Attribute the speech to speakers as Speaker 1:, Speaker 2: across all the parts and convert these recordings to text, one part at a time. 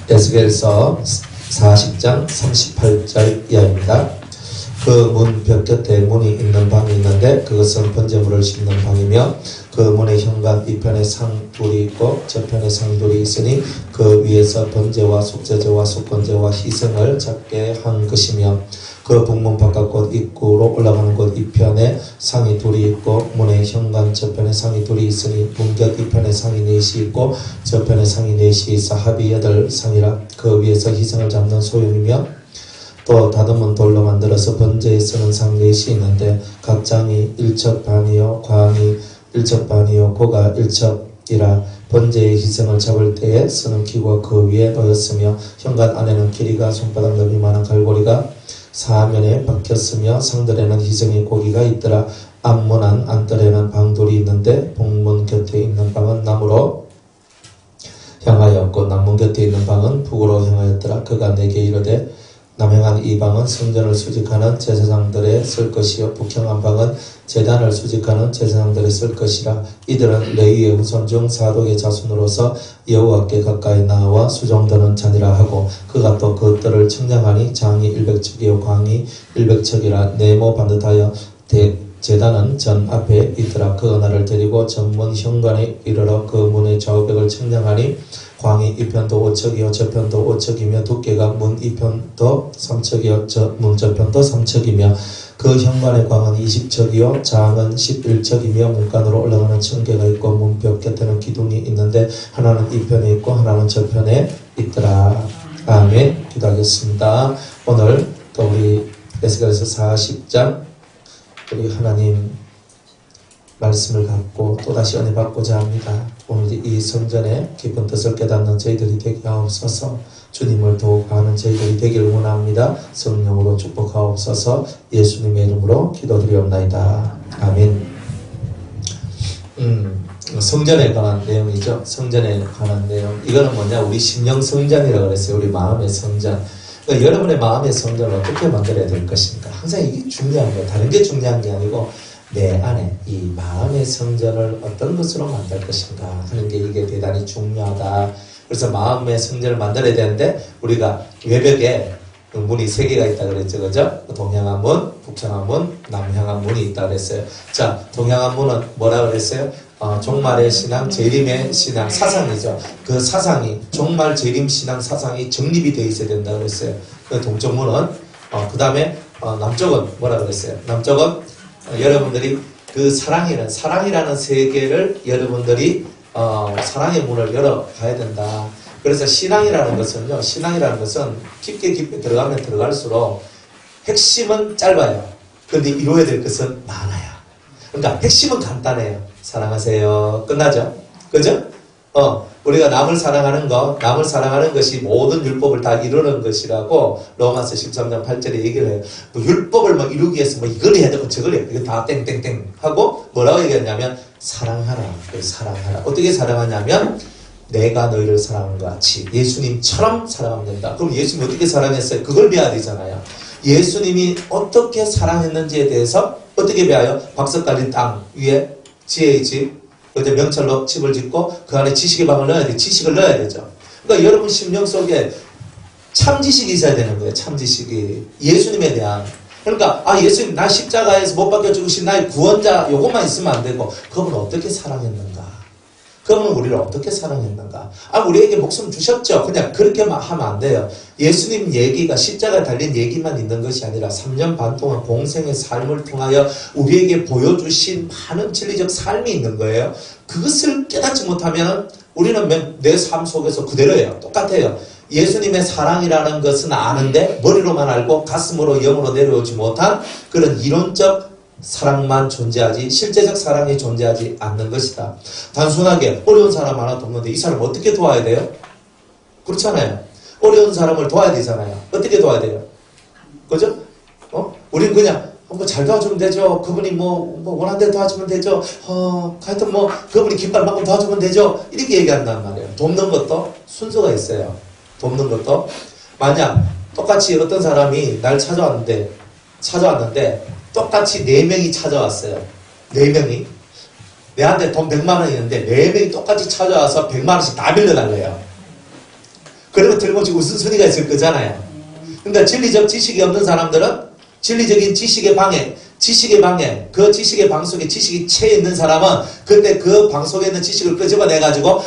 Speaker 1: 에스겔서 40장 38절 이하입니다. 그 문 벽 곁에 문이 있는 방이 있는데 그것은 번제물을 씹는 방이며 그 문의 현관 이편에 상둘이 있고 저편에 상둘이 있으니 그 위에서 번제와 속죄제와 속건제와 희생을 잡게 한 것이며 그 북문 바깥곳 입구로 올라가는 곳 이편에 상이 둘이 있고 문의 현관 저편에 상이 둘이 있으니 문곁 이편에 상이 넷이 있고 저편에 상이 넷이 있어 합이 8상이라. 그 위에서 희생을 잡는 소용이며 또 다듬은 돌로 만들어서 번제에 쓰는 상 넷이 있는데 각 장이 1척 반이요 광이 1척 반이요 고가 1척이라. 번제의 희생을 잡을 때에 쓰는 기구가 그 위에 놓였으며 현관 안에는 길이가 손바닥 너비만한 갈고리가 사면에 박혔으며 상들에는 희생의 고기가 있더라. 앞문 안뜰에는 방돌이 있는데 북문 곁에 있는 방은 남으로 향하였고 남문 곁에 있는 방은 북으로 향하였더라. 그가 내게 이르되 남향한 이 방은 성전을 수직하는 제사장들의 쓸 것이요 북향한 방은 제단을 수직하는 제사장들의 쓸 것이라. 이들은 레위의 후손 중 사독의 자손으로서 여호와께 가까이 나와 수종드는 자니라 하고 그가 또 그들을 청량하니 장이 100척이요 광이 100척이라. 네모 반듯하여 제단은 전 앞에 있더라. 그가 나를 데리고 전문 현관에 이르러 그 문의 좌우벽을 청량하니 광이 이편도 5척이요 저편도 5척이며 두께가 문 이편도 3척이요 문 저편도 3척이며 그 현관의 광은 20척이요 장은 11척이며 문간으로 올라가는 층계가 있고 문벽 곁에는 기둥이 있는데 하나는 이편에 있고 하나는 저편에 있더라. 아멘. 기도하겠습니다. 오늘 또 우리 에스겔서 40장 우리 하나님 말씀을 갖고 또다시 은혜 받고자 합니다. 오늘 이 성전의 깊은 뜻을 깨닫는 저희들이 되게 하옵소서. 주님을 더욱 아는 저희들이 되기를 원합니다. 성령으로 축복하옵소서. 예수님의 이름으로 기도드리옵나이다. 아멘. 성전에 관한 내용이죠. 성전에 관한 내용. 이거는 뭐냐? 우리 심령 성전이라고 그랬어요. 우리 마음의 성전. 그러니까 여러분의 마음의 성전을 어떻게 만들어야 될 것인가? 항상 이게 중요한 거예요. 다른 게 중요한 게 아니고 내 안에 이 마음의 성전을 어떤 것으로 만들 것인가 하는 게 이게 대단히 중요하다. 그래서 마음의 성전을 만들어야 되는데 우리가 외벽에 문이 3개가 있다 그랬죠. 그죠? 동향한 문, 북향한 문, 남향한 문이 있다 그랬어요. 자, 동향한 문은 뭐라 그랬어요? 종말의 신앙, 재림의 신앙, 사상이죠. 그 사상이, 종말 재림 신앙 사상이 정립이 되어 있어야 된다 그랬어요. 그 동쪽 문은, 그 다음에, 남쪽은 뭐라 그랬어요? 남쪽은, 여러분들이 그 사랑이라는 세계를 여러분들이, 사랑의 문을 열어가야 된다. 그래서 신앙이라는 것은 깊게 들어가면 들어갈수록 핵심은 짧아요. 그런데 이루어야 될 것은 많아요. 그러니까 핵심은 간단해요. 사랑하세요. 끝나죠? 그죠? 우리가 남을 사랑하는 것이 모든 율법을 다 이루는 것이라고 로마서 13장 8절에 얘기를 해요. 뭐 율법을 뭐 이루기 위해서 뭐 이걸 해야 되고 저걸 해야 되고 이거 다 땡땡땡 하고 뭐라고 얘기했냐면 사랑하라. 사랑하라. 어떻게 사랑하냐면 내가 너희를 사랑한 것 같이 예수님처럼 사랑하면 된다. 그럼 예수님이 어떻게 사랑했어요? 그걸 배워야 되잖아요. 예수님이 어떻게 사랑했는지에 대해서 어떻게 배워요? 박석 깔린 땅 위에 지혜의 집, 이제 명찰로 집을 짓고 그 안에 지식의 방을 넣어야 돼. 지식을 넣어야 되죠. 그러니까 여러분 심령 속에 참지식이 있어야 되는 거예요. 참지식이. 예수님에 대한. 그러니까 예수님 나 십자가에서 못 박혀 죽으신 나의 구원자 요것만 있으면 안 되고 그분은 어떻게 사랑했는가? 그분은 우리를 어떻게 사랑했는가? 우리에게 목숨 주셨죠. 그냥 그렇게만 하면 안 돼요. 예수님 얘기가 십자가에 달린 얘기만 있는 것이 아니라 3년 반 동안 공생의 삶을 통하여 우리에게 보여주신 많은 진리적 삶이 있는 거예요. 그것을 깨닫지 못하면 우리는 내 삶 속에서 그대로예요. 똑같아요. 예수님의 사랑이라는 것은 아는데 머리로만 알고 가슴으로 영으로 내려오지 못한 그런 이론적 사랑만 존재하지 실제적 사랑이 존재하지 않는 것이다. 단순하게 어려운 사람 하나 돕는데 이 사람 어떻게 도와야 돼요? 그렇잖아요. 어려운 사람을 도와야 되잖아요. 어떻게 도와야 돼요? 그죠? 우리는 그냥 뭐 잘 도와주면 되죠. 그분이 뭐 원하는 대로 도와주면 되죠. 하여튼 뭐 그분이 깃발만큼 도와주면 되죠. 이렇게 얘기한단 말이에요. 돕는 것도 순서가 있어요. 돕는 것도 만약 똑같이 어떤 사람이 날 찾아왔는데 똑같이 4명이 찾아왔어요. 4명이. 내한테 돈 100만 원이 있는데 4명이 똑같이 찾아와서 100만 원씩 다 빌려달래요. 그러면 틀림없이 우선순위가 있을 거잖아요. 그러니까 진리적 지식이 없는 사람들은 진리적인 지식의 방해, 그 지식의 방 속에 지식이 채 있는 사람은 그때 그 방 속에 있는 지식을 끄집어내가지고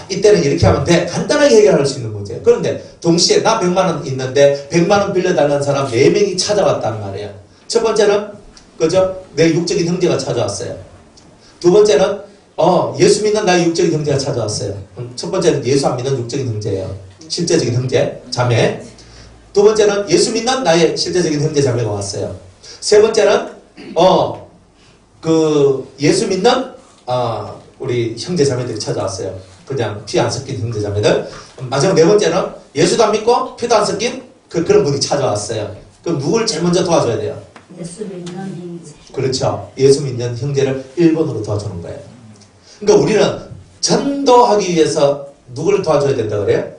Speaker 1: 이때는 이렇게 하면 돼. 간단하게 해결할 수 있는 문제예요. 그런데 동시에 나 100만 원 있는데 100만 원 빌려달라는 사람 4명이 찾아왔단 말이에요. 첫 번째는 그죠? 내 육적인 형제가 찾아왔어요. 두 번째는 예수 믿는 나의 육적인 형제가 찾아왔어요. 첫 번째는 예수 안 믿는 육적인 형제예요. 실제적인 형제, 자매. 두 번째는 예수 믿는 나의 실제적인 형제, 자매가 왔어요. 세 번째는 예수 믿는 우리 형제, 자매들이 찾아왔어요. 그냥 피 안 섞인 형제, 자매들. 마지막 네 번째는 예수도 안 믿고 피도 안 섞인 그런 분이 찾아왔어요. 그럼 누굴 제일 먼저 도와줘야 돼요?
Speaker 2: 예수 믿는 형제.
Speaker 1: 그렇죠. 예수 믿는 형제를 1번으로 도와주는 거예요. 그러니까 우리는 전도하기 위해서 누구를 도와줘야 된다 그래요?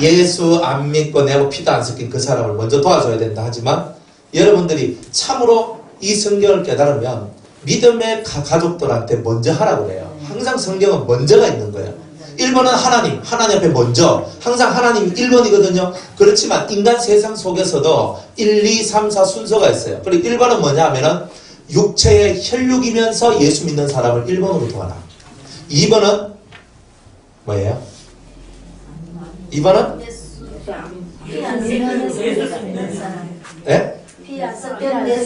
Speaker 1: 예수 안 믿고 내하고 피도 안 섞인 그 사람을 먼저 도와줘야 된다 하지만 여러분들이 참으로 이 성경을 깨달으면 믿음의 가족들한테 먼저 하라고 그래요. 항상 성경은 먼저가 있는 거예요. 1번은 하나님 앞에 먼저. 항상 하나님이 1번이거든요. 그렇지만 인간 세상 속에서도 1, 2, 3, 4 순서가 있어요. 그리고 1번은 뭐냐 하면은 육체의 혈육이면서 예수 믿는 사람을 1번으로 도와라. 2번은 뭐예요? 2번은? 예?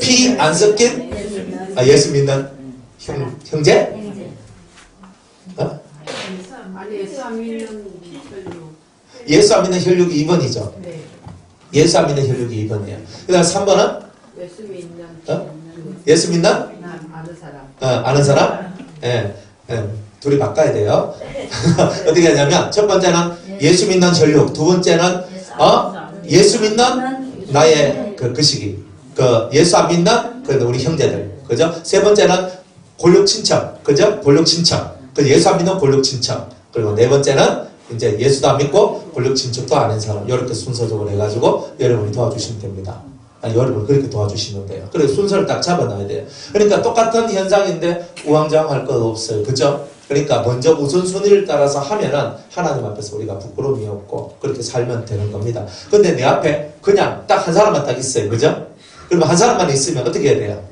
Speaker 1: 피 안 섞인 예수 믿는 형제? 예수 안 믿는 혈육이 2번이죠. 예수 안 믿는 혈육이 2번이에요. 그 다음 3번은? 예수 믿는? 아는 사람? 예. 둘이 바꿔야 돼요. 어떻게 하냐면 첫 번째는 예수 믿는 혈육, 두 번째는 예수 믿는 나의 그 시기, 예수 안 믿는 우리 형제들, 그죠? 세 번째는 골육 친척, 그죠? 골육 친척, 예수 안 믿는 골육 친척. 그리고 네 번째는 이제 예수도 안 믿고 골육 친척도 아닌 사람. 이렇게 순서적으로 해가지고 여러분이 도와주시면 됩니다. 여러분 그렇게 도와주시면 돼요. 그래서 순서를 딱 잡아놔야 돼요. 그러니까 똑같은 현상인데 우왕좌왕할 것 없어요. 그죠? 그러니까 먼저 우선순위를 따라서 하면은 하나님 앞에서 우리가 부끄러움이 없고 그렇게 살면 되는 겁니다. 근데 내 앞에 그냥 딱 한 사람만 딱 있어요. 그죠? 그러면 한 사람만 있으면 어떻게 해야 돼요?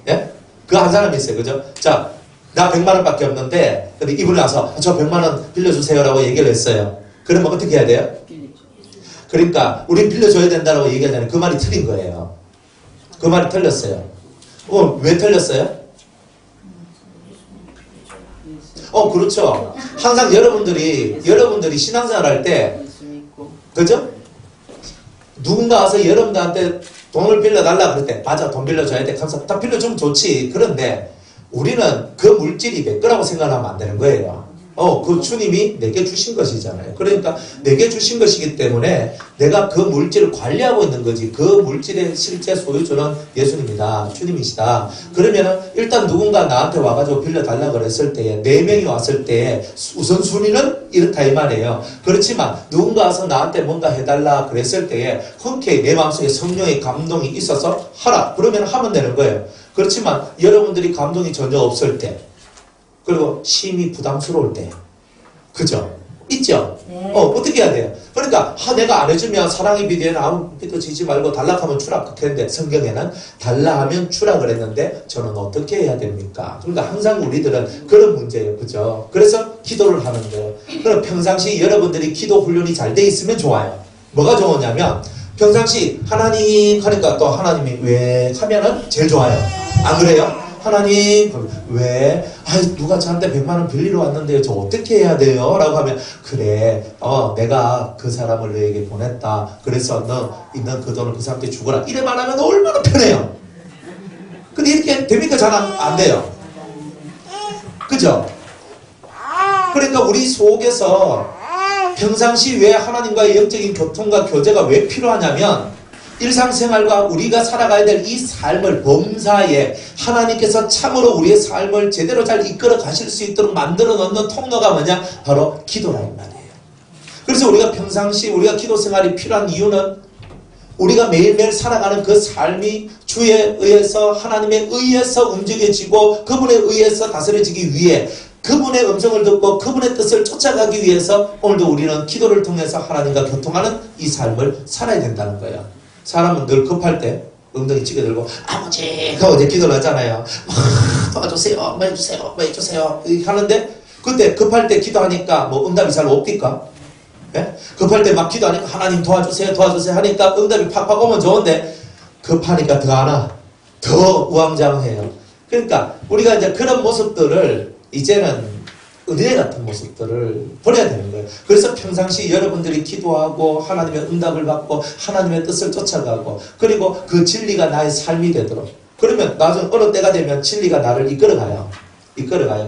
Speaker 1: 예? 그 한 사람이 있어요. 그죠? 자, 나 100만 원밖에 없는데 근데 이분이 와서 저 100만 원 빌려주세요 라고 얘기를 했어요. 그러면 어떻게 해야 돼요? 그러니까 우린 빌려줘야 된다고 얘기하잖아요. 그 말이 틀린 거예요. 그 말이 틀렸어요. 왜 틀렸어요? 그렇죠. 항상 여러분들이 신앙생활 할 때, 그죠? 누군가 와서 여러분들한테 돈을 빌려달라 그럴 때, 맞아, 돈 빌려줘야 돼. 감사, 다 빌려주면 좋지. 그런데 우리는 그 물질이 내 거라고 생각하면 안 되는 거예요. 그 주님이 내게 주신 것이잖아요. 그러니까 내게 주신 것이기 때문에 내가 그 물질을 관리하고 있는 거지. 그 물질의 실제 소유주는 예수님이다. 주님이시다. 그러면은 일단 누군가 나한테 와가지고 빌려달라 그랬을 때에 4명이 왔을 때에 우선순위는 이렇다 이 말이에요. 그렇지만 누군가 와서 나한테 뭔가 해달라 그랬을 때에 흔쾌히 내 마음속에 성령의 감동이 있어서 하라. 그러면 하면 되는 거예요. 그렇지만 여러분들이 감동이 전혀 없을 때 그리고 심히 부담스러울 때. 그죠? 있죠?
Speaker 2: 네.
Speaker 1: 어떻게 해야 돼요? 그러니까, 내가 안 해주면 사랑의 비디오에는 아무 비도 지지 말고 달락하면 추락 그랬는데, 성경에는 달라하면 추락을 했는데, 저는 어떻게 해야 됩니까? 그러니까 항상 우리들은 그런 문제예요. 그죠? 그래서 기도를 하는 거예요. 그럼 평상시 여러분들이 기도 훈련이 잘 돼 있으면 좋아요. 뭐가 좋으냐면, 평상시 하나님 하니까 또 하나님이 왜 하면은 제일 좋아요. 안 그래요? 하나님 왜 누가 저한테 100만 원 빌리러 왔는데 저 어떻게 해야 돼요? 라고 하면 그래 내가 그 사람을 너에게 보냈다. 그래서 너 있는 그 돈을 그 사람한테 주거라. 이래 말하면 얼마나 편해요. 근데 이렇게 됩니까? 잘 안 돼요. 그죠? 그러니까 우리 속에서 평상시 왜 하나님과의 영적인 교통과 교제가 왜 필요하냐면 일상생활과 우리가 살아가야 될 이 삶을 범사에 하나님께서 참으로 우리의 삶을 제대로 잘 이끌어 가실 수 있도록 만들어 놓는 통로가 뭐냐? 바로 기도라는 말이에요. 그래서 우리가 평상시 우리가 기도 생활이 필요한 이유는 우리가 매일매일 살아가는 그 삶이 주에 의해서 하나님에 의해서 움직여지고 그분에 의해서 다스려지기 위해 그분의 음성을 듣고 그분의 뜻을 쫓아가기 위해서 오늘도 우리는 기도를 통해서 하나님과 교통하는 이 삶을 살아야 된다는 거예요. 사람은 늘 급할 때 엉덩이 찌게 들고 아버지 하고 이제 기도를 하잖아요. 도와주세요, 뭐 해주세요, 뭐 해주세요 이렇게 하는데 그때 급할 때 기도하니까 뭐 응답이 잘 옵니까? 예? 급할 때 막 기도하니까 하나님 도와주세요, 도와주세요 하니까 응답이 팍팍 오면 좋은데 급하니까 더 안 와. 더 우왕좌왕해요. 그러니까 우리가 이제 그런 모습들을 이제는 은혜 같은 모습들을 버려야 되는 거예요. 그래서 평상시 여러분들이 기도하고 하나님의 응답을 받고 하나님의 뜻을 쫓아가고 그리고 그 진리가 나의 삶이 되도록 그러면 나중에 어느 때가 되면 진리가 나를 이끌어가요.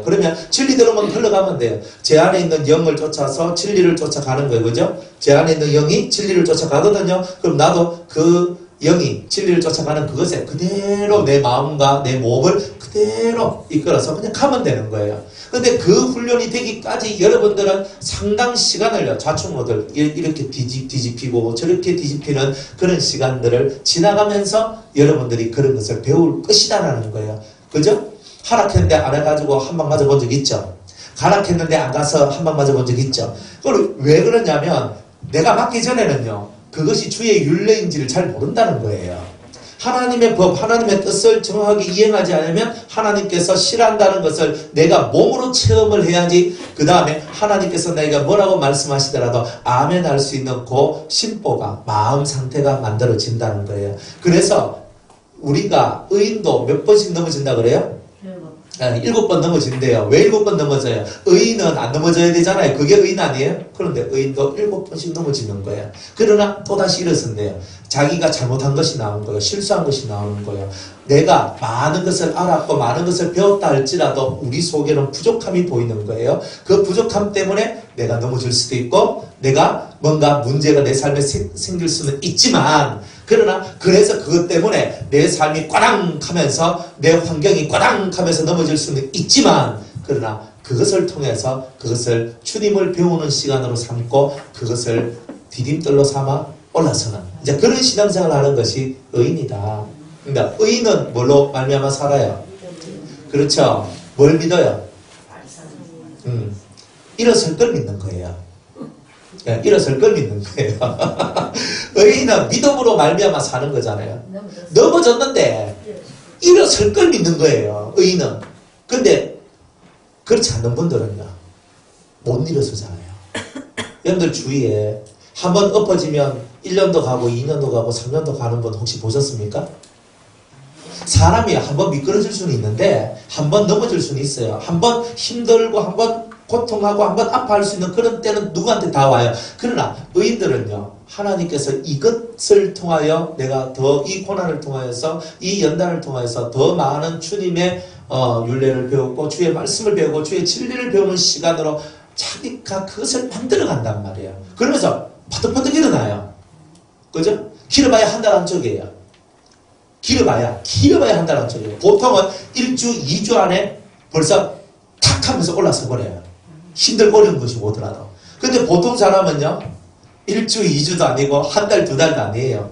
Speaker 1: 그러면 진리대로만 흘러가면 돼요. 제 안에 있는 영을 쫓아서 진리를 쫓아가는 거예요. 그죠? 제 안에 있는 영이 진리를 쫓아가거든요. 그럼 나도 그 영이 진리를 쫓아가는 그것에 그대로 내 마음과 내 몸을 그대로 이끌어서 그냥 가면 되는 거예요. 근데 그 훈련이 되기까지 여러분들은 상당 시간을요, 좌충우돌 이렇게 뒤집히고 저렇게 뒤집히는 그런 시간들을 지나가면서 여러분들이 그런 것을 배울 것이다라는 거예요. 그죠? 하락했는데 안 해가지고 한 방 맞아본 적 있죠? 가락했는데 안 가서 한 방 맞아본 적 있죠? 그걸 왜 그러냐면 내가 맞기 전에는요, 그것이 주의 율례인지를 잘 모른다는 거예요. 하나님의 법, 하나님의 뜻을 정확하게 이행하지 않으면 하나님께서 싫어한다는 것을 내가 몸으로 체험을 해야지 그 다음에 하나님께서 내가 뭐라고 말씀하시더라도 아멘 할 수 있는 그 심보가, 마음 상태가 만들어진다는 거예요. 그래서 우리가 의인도 몇 번씩 넘어진다 그래요? 7번 넘어진대요. 왜 7번 넘어져요? 의인은 안 넘어져야 되잖아요. 그게 의인 아니에요? 그런데 의인도 7번씩 넘어지는 거예요. 그러나 또다시 일어선대요. 자기가 잘못한 것이 나오는 거예요. 실수한 것이 나오는 거예요. 내가 많은 것을 알았고 많은 것을 배웠다 할지라도 우리 속에는 부족함이 보이는 거예요. 그 부족함 때문에 내가 넘어질 수도 있고 내가 뭔가 문제가 내 삶에 생길 수는 있지만 그러나 그래서 그것 때문에 내 삶이 꽈랑 하면서 내 환경이 꽈랑 하면서 넘어질 수는 있지만 그러나 그것을 통해서 그것을 주님을 배우는 시간으로 삼고 그것을 디딤돌로 삼아 올라서는 이제 그런 신앙생활을 하는 것이 의인이다. 그러니까 의인은 뭘로 말미암아 살아요? 그렇죠. 뭘 믿어요? 일어설 걸 믿는 거예요. 일어설 걸 믿는 거예요. 의인은 믿음으로 말미암아 사는 거잖아요. 넘어졌는데 일어설 걸 믿는 거예요. 의인은. 근데 그렇지 않는 분들은요, 못 일어서잖아요. 여러분들 주위에 한번 엎어지면 1년도 가고 2년도 가고 3년도 가는 분 혹시 보셨습니까? 사람이 한번 미끄러질 수는 있는데 한번 넘어질 수는 있어요. 한번 힘들고 한번 고통하고 한번 아파할 수 있는 그런 때는 누구한테 다 와요. 그러나 의인들은요, 하나님께서 이것을 통하여 내가 더 이 고난을 통하여서 이 연단을 통하여서 더 많은 주님의 율례를 배우고 주의 말씀을 배우고 주의 진리를 배우는 시간으로 자기가 그것을 만들어 간단 말이에요. 그러면서 퍼뜩퍼뜩 일어나요. 그죠? 길어봐야 한 달 안쪽이에요. 길어봐야 한 달 안쪽이에요. 보통은 1주, 2주 안에 벌써 탁 하면서 올라서 버려요. 힘들고 어려운 것이 오더라도. 근데 보통 사람은요, 1주, 2주도 아니고 한 달, 2달도 아니에요.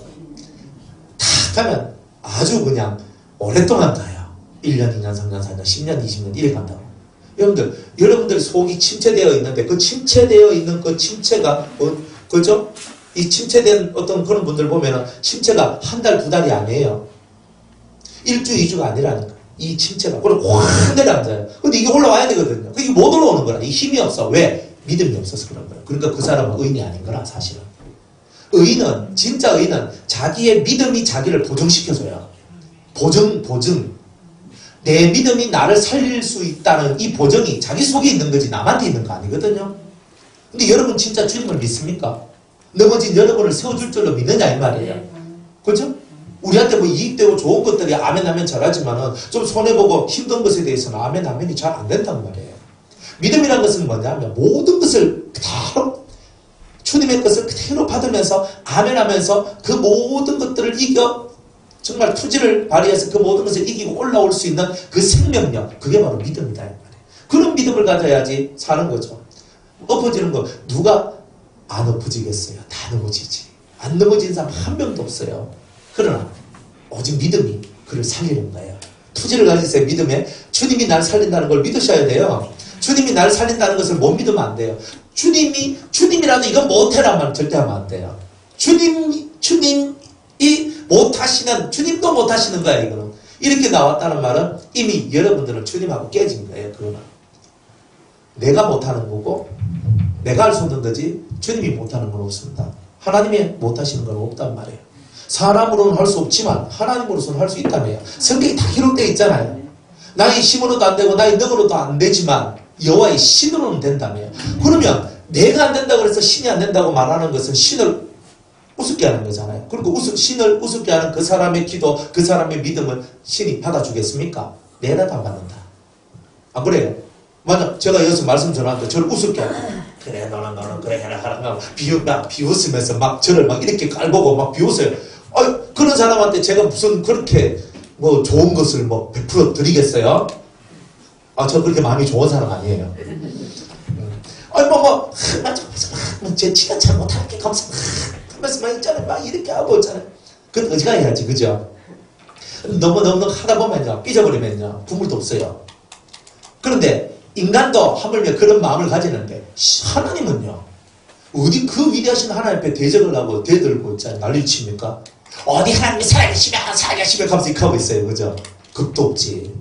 Speaker 1: 탁 하면 아주 그냥 오랫동안 가요. 1년, 2년, 3년, 4년, 10년, 20년 이렇게 간다고. 여러분들 속이 침체되어 있는데 그 침체되어 있는 그 침체가 그죠? 이 침체된 어떤 그런 분들 보면은 침체가 한 달, 2달이 아니에요. 1주, 2주가 아니라니까. 이 침체가. 그럼 확 내려앉아요. 근데 이게 올라와야 되거든요. 이게 못 올라오는 거라. 이 힘이 없어. 왜? 믿음이 없어서 그런 거예요. 그러니까 그 사람은 의인이 아닌 거라, 사실은. 의인은, 진짜 의인은 자기의 믿음이 자기를 보증시켜줘요. 보증. 내 믿음이 나를 살릴 수 있다는 이 보증이 자기 속에 있는 거지 남한테 있는 거 아니거든요. 근데 여러분 진짜 주님을 믿습니까? 넘어진 여러분을 세워줄 줄로 믿느냐 이 말이에요. 그렇죠? 우리한테 뭐 이익되고 좋은 것들이 아멘 잘하지만은 좀 손해보고 힘든 것에 대해서는 아멘이 잘 안 된단 말이에요. 믿음이란 것은 뭐냐면 모든 것을 그대로 주님의 것을 그대로 받으면서 아멘하면서 그 모든 것들을 이겨 정말 투지를 발휘해서 그 모든 것을 이기고 올라올 수 있는 그 생명력, 그게 바로 믿음이다 이 말이에요. 그런 믿음을 가져야지 사는 거죠. 엎어지는 거 누가 안 엎어지겠어요? 다 넘어지지. 안 넘어진 사람 한 명도 없어요. 그러나 오직 믿음이 그를 살리는 거예요. 투지를 가지세요. 믿음에 주님이 날 살린다는 걸 믿으셔야 돼요. 주님이 나를 살린다는 것을 못 믿으면 안 돼요. 주님이라도 이건 못해란 말 절대 하면 안 돼요. 주님이 못하시는, 주님도 못하시는 거야, 이거는. 이렇게 나왔다는 말은 이미 여러분들은 주님하고 깨진 거예요, 그거는. 내가 못하는 거고, 내가 할 수 없는 거지, 주님이 못하는 건 없습니다. 하나님이 못하시는 건 없단 말이에요. 사람으로는 할 수 없지만, 하나님으로서는 할 수 있다며요. 성경이 다 기록되어 있잖아요. 나의 힘으로도 안 되고, 나의 능으로도 안 되지만, 여호와의 신으로는 된다며요. 그러면, 내가 안 된다고 해서 신이 안 된다고 말하는 것은 신을 우습게 하는 거잖아요. 그리고 신을 우습게 하는 그 사람의 기도, 그 사람의 믿음을 신이 받아주겠습니까? 내라도 안 받는다. 안 그래요? 맞아. 제가 여기서 말씀 전하는데 저를 우습게 하고, 그래, 너는 그래, 해라, 하라, 비웃으면서 막 저를 막 이렇게 깔보고 막 비웃어요. 그런 사람한테 제가 무슨 그렇게 뭐 좋은 것을 뭐 100% 드리겠어요? 저 그렇게 마음이 좋은 사람 아니에요. 제 치가 잘 못하는 게 감사, 하면서 막 있잖아요. 막 이렇게 하고 있잖아요. 그건 어지간해야지, 그죠? 너무 하다 보면요, 삐져버리면요, 국물도 없어요. 그런데 인간도 하물며 그런 마음을 가지는데, 하나님은요, 어디 그 위대하신 하나님 앞에 대적을 하고 대들고 있잖아요. 난리를 칩니까? 어디 하나님이 살아계시면 하면서 이렇게 하고 있어요. 그죠? 겁도 없지.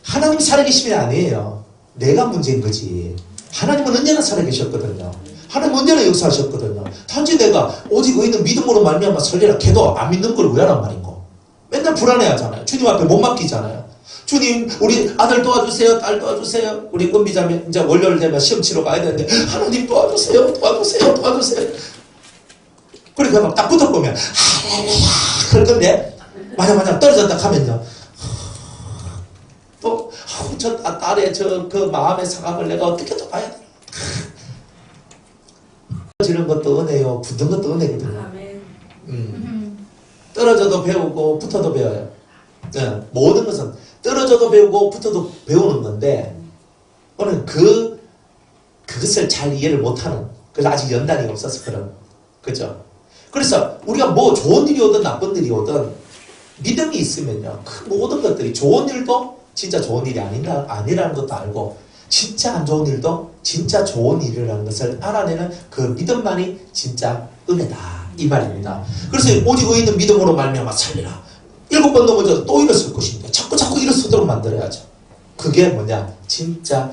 Speaker 1: 하나님이 살아계심이 아니에요. 내가 문제인 거지. 하나님은 언제나 살아계셨거든요. 하나님은 언제나 역사하셨거든요. 단지 내가 오직 의인은 믿음으로 말미암아 살리라 걔도 안 믿는 걸 왜 하란 말인고. 맨날 불안해하잖아요. 주님 앞에 못 맡기잖아요. 주님, 우리 아들 도와주세요. 딸 도와주세요. 우리 은비자매 이제 월요일 되면 시험 치러 가야 되는데 하나님 도와주세요. 그러니까 막 딱 붙어보면 할렐루야 그럴 건데 마냥 떨어졌다 하면요. 또 저 딸의 그 마음의 상함을 내가 어떻게 또 봐야 되나. 떨어지는 것도 은혜요. 붙는 것도 은혜거든요. 떨어져도 배우고 붙어도 배워요. 네, 모든 것은 떨어져도 배우고 붙어도 배우는 건데 오늘 그것을 잘 이해를 못하는, 그래서 아직 연단이 없어서 그런, 그죠? 그래서 우리가 뭐 좋은 일이 오든 나쁜 일이 오든 믿음이 있으면요, 그 모든 것들이 좋은 일도 진짜 좋은 일이 아니라는 것도 알고 진짜 안 좋은 일도 진짜 좋은 일이라는 것을 알아내는 그 믿음만이 진짜 은혜다 이 말입니다. 그래서 오직 의인은 믿음으로 말미암아 살리라. 7번 넘어져도 또 일어설 것입니다. 자꾸 일어서도록 만들어야죠. 그게 뭐냐? 진짜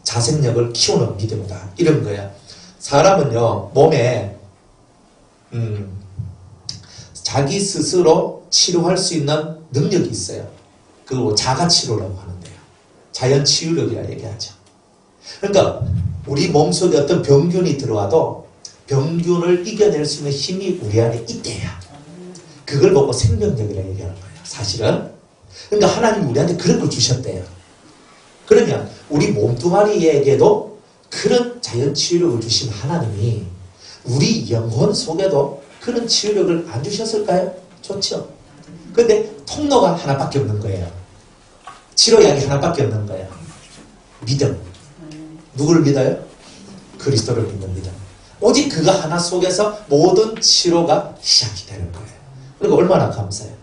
Speaker 1: 자생력을 키우는 믿음이다. 이런 거야. 사람은요, 몸에 자기 스스로 치료할 수 있는 능력이 있어요. 그거 자가치료라고 하는데요. 자연치유력이라 얘기하죠. 그러니까 우리 몸속에 어떤 병균이 들어와도 병균을 이겨낼 수 있는 힘이 우리 안에 있대야. 그걸 보고 생명력이라 얘기하는 거예요. 사실은. 그러니까 하나님이 우리한테 그런 걸 주셨대요. 그러면 우리 몸뚱아리에게도 그런 자연치유력을 주신 하나님이 우리 영혼 속에도 그런 치유력을 안 주셨을까요? 좋죠. 근데 통로가 하나밖에 없는 거예요. 치료약이 하나밖에 없는 거예요. 믿음. 누구를 믿어요? 그리스도를 믿는 믿음. 오직 그거 하나 속에서 모든 치료가 시작이 되는 거예요. 그러니까 얼마나 감사해요.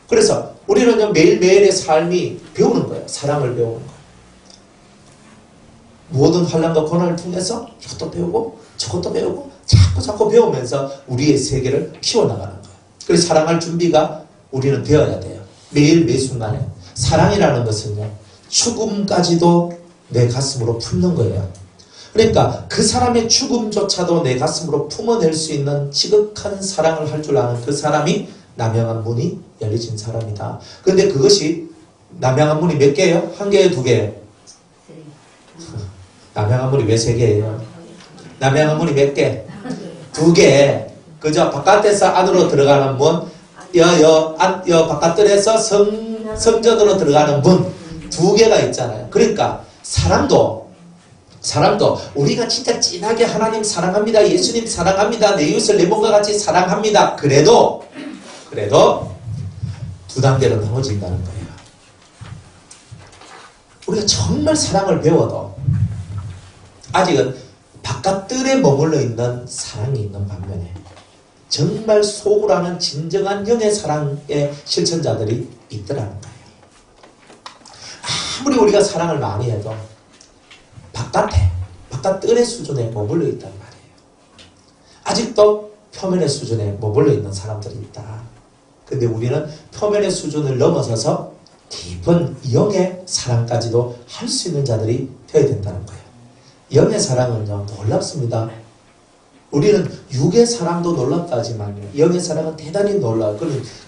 Speaker 1: 그래서 우리는 매일매일의 삶이 배우는 거예요. 사랑을 배우는 거예요. 모든 환난과 고난을 통해서 이것도 배우고 저것도 배우고 자꾸 배우면서 우리의 세계를 키워나가는 거예요. 그래서 사랑할 준비가 우리는 되어야 돼요. 매일 매순간에. 사랑이라는 것은요, 죽음까지도 내 가슴으로 품는 거예요. 그러니까 그 사람의 죽음조차도 내 가슴으로 품어낼 수 있는 지극한 사랑을 할 줄 아는 그 사람이 남양한 문이 열려진 사람이다. 그런데 그것이 남양한 문이 몇 개예요? 한 개예요? 두 개예요? 남양한 문이 왜 세 개예요? 남양한 문이 몇 개? 두 개. 그죠? 바깥에서 안으로 들어가는 문, 바깥들에서 성전으로 들어가는 문, 두 개가 있잖아요. 그러니까 사랑도 우리가 진짜 진하게 하나님 사랑합니다. 예수님 사랑합니다. 내 이웃을 내 몸과 같이 사랑합니다. 그래도 두 단계로 나눠진다는 거예요. 우리가 정말 사랑을 배워도 아직은 바깥들에 머물러 있는 사랑이 있는 반면에 정말 속으로 하는 진정한 영의 사랑의 실천자들이 있더라는 거예요. 아무리 우리가 사랑을 많이 해도 바깥 뜰의 수준에 머물러 있단 말이에요. 아직도 표면의 수준에 머물러 있는 사람들이 있다. 근데 우리는 표면의 수준을 넘어서서 깊은 영의 사랑까지도 할 수 있는 자들이 되어야 된다는 거예요. 영의 사랑은요, 놀랍습니다. 우리는 육의 사랑도 놀랍다지만요, 영의 사랑은 대단히 놀라워요.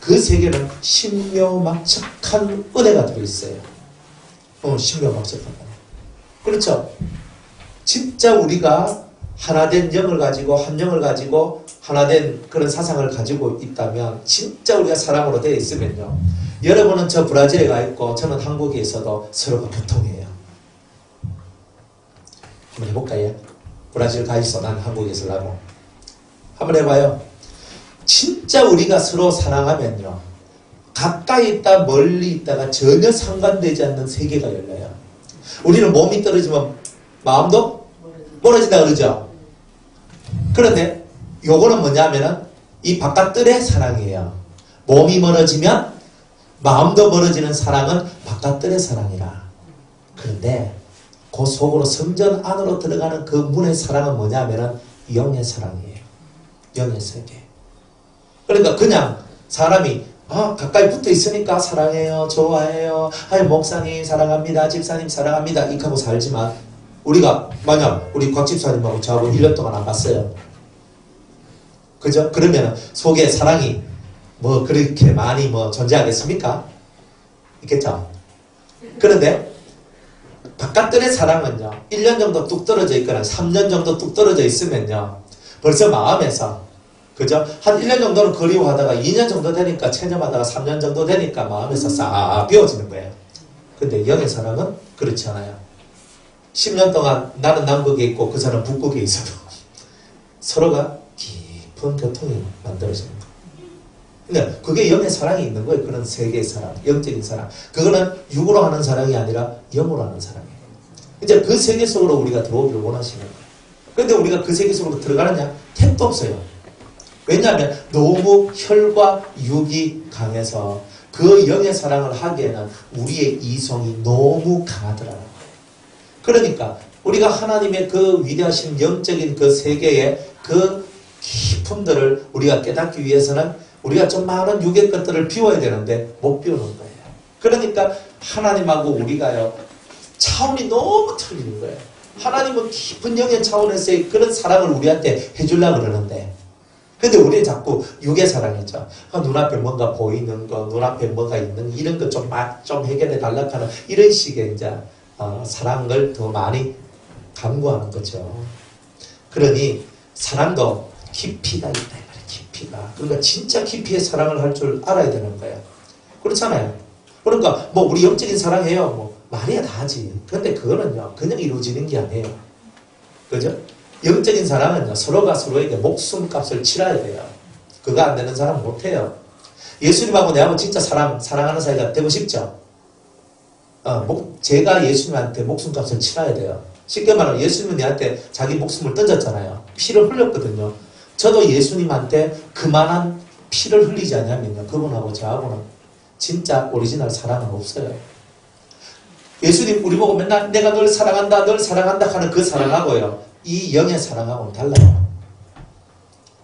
Speaker 1: 그 세계는 신묘막측한 은혜가 들어있어요. 신묘막측한 은혜. 그렇죠? 진짜 우리가 하나된 영을 가지고, 한 영을 가지고, 하나된 그런 사상을 가지고 있다면, 진짜 우리가 사랑으로 되어 있으면요, 여러분은 저 브라질에 가 있고, 저는 한국에 있어도 서로가 교통이에요. 한번 해볼까요? 브라질 가 있어, 난 한국에 있으려고. 한번 해봐요. 진짜 우리가 서로 사랑하면요, 가까이 있다 멀리 있다가 전혀 상관되지 않는 세계가 열려요. 우리는 몸이 떨어지면 마음도 멀어진다 그러죠. 그런데 요거는 뭐냐면은 이 바깥들의 사랑이에요. 몸이 멀어지면 마음도 멀어지는 사랑은 바깥들의 사랑이라. 그런데 그 속으로 성전 안으로 들어가는 그 문의 사랑은 뭐냐면은 영의 사랑이에요. 영의 세계. 그러니까 그냥 사람이 가까이 붙어 있으니까 사랑해요, 좋아해요, 목사님 사랑합니다, 집사님 사랑합니다 이렇게 하고 살지만, 우리가 만약 우리 곽 집사님하고 저하고 1년 동안 안 봤어요. 그죠? 그러면 속에 사랑이 뭐 그렇게 많이 존재하겠습니까? 있겠죠? 그런데 바깥들의 사랑은요, 1년 정도 뚝 떨어져 있거나 3년 정도 뚝 떨어져 있으면요, 벌써 마음에서, 그죠? 한 1년 정도는 그리워하다가 2년 정도 되니까 체념하다가 3년 정도 되니까 마음에서 싹 비워지는 거예요. 근데 영의 사랑은 그렇지 않아요. 10년 동안 나는 남극에 있고 그 사람은 북극에 있어도 서로가 깊은 교통이 만들어지는 거예요. 근데 그게 영의 사랑이 있는 거예요. 그런 세계의 사랑, 영적인 사랑. 그거는 육으로 하는 사랑이 아니라 영으로 하는 사랑이에요. 이제 그 세계 속으로 우리가 들어오기를 원하시는 거예요. 그런데 우리가 그 세계 속으로 들어가느냐? 택도 없어요. 왜냐하면 너무 혈과 육이 강해서 그 영의 사랑을 하기에는 우리의 이성이 너무 강하더라고요. 그러니까 우리가 하나님의 그 위대하신 영적인 그 세계의 그 깊음들을 우리가 깨닫기 위해서는 우리가 좀 많은 육의 것들을 비워야 되는데 못 비우는 거예요. 그러니까 하나님하고 우리가요, 차원이 너무 틀리는 거예요. 하나님은 깊은 영의 차원에서의 그런 사랑을 우리한테 해주려고 그러는데, 근데 우리는 자꾸 육의 사랑이죠. 눈앞에 뭔가 보이는 거, 눈앞에 뭐가 있는 이런 거 좀 해결해 달라고 하는 이런 식의 이제 사랑을 더 많이 강구하는 거죠. 그러니 사랑도 깊이가 있다. 깊이가. 그러니까 진짜 깊이의 사랑을 할 줄 알아야 되는 거예요. 그렇잖아요. 그러니까 우리 영적인 사랑해요. 말이야 다 하지. 그런데 그거는요, 그냥 이루어지는 게 아니에요. 그죠? 영적인 사랑은요, 서로가 서로에게 목숨값을 치러야 돼요. 그거 안 되는 사람 못해요. 예수님하고 내하고 진짜 사랑하는 사이가 되고 싶죠? 제가 예수님한테 목숨값을 치러야 돼요. 쉽게 말하면 예수님은 내한테 자기 목숨을 던졌잖아요. 피를 흘렸거든요. 저도 예수님한테 그만한 피를 흘리지 않으면요, 그분하고 저하고는 진짜 오리지널 사랑은 없어요. 예수님 우리 보고 맨날 내가 널 사랑한다 하는 그 사랑하고요, 이 영의 사랑하고는 달라요.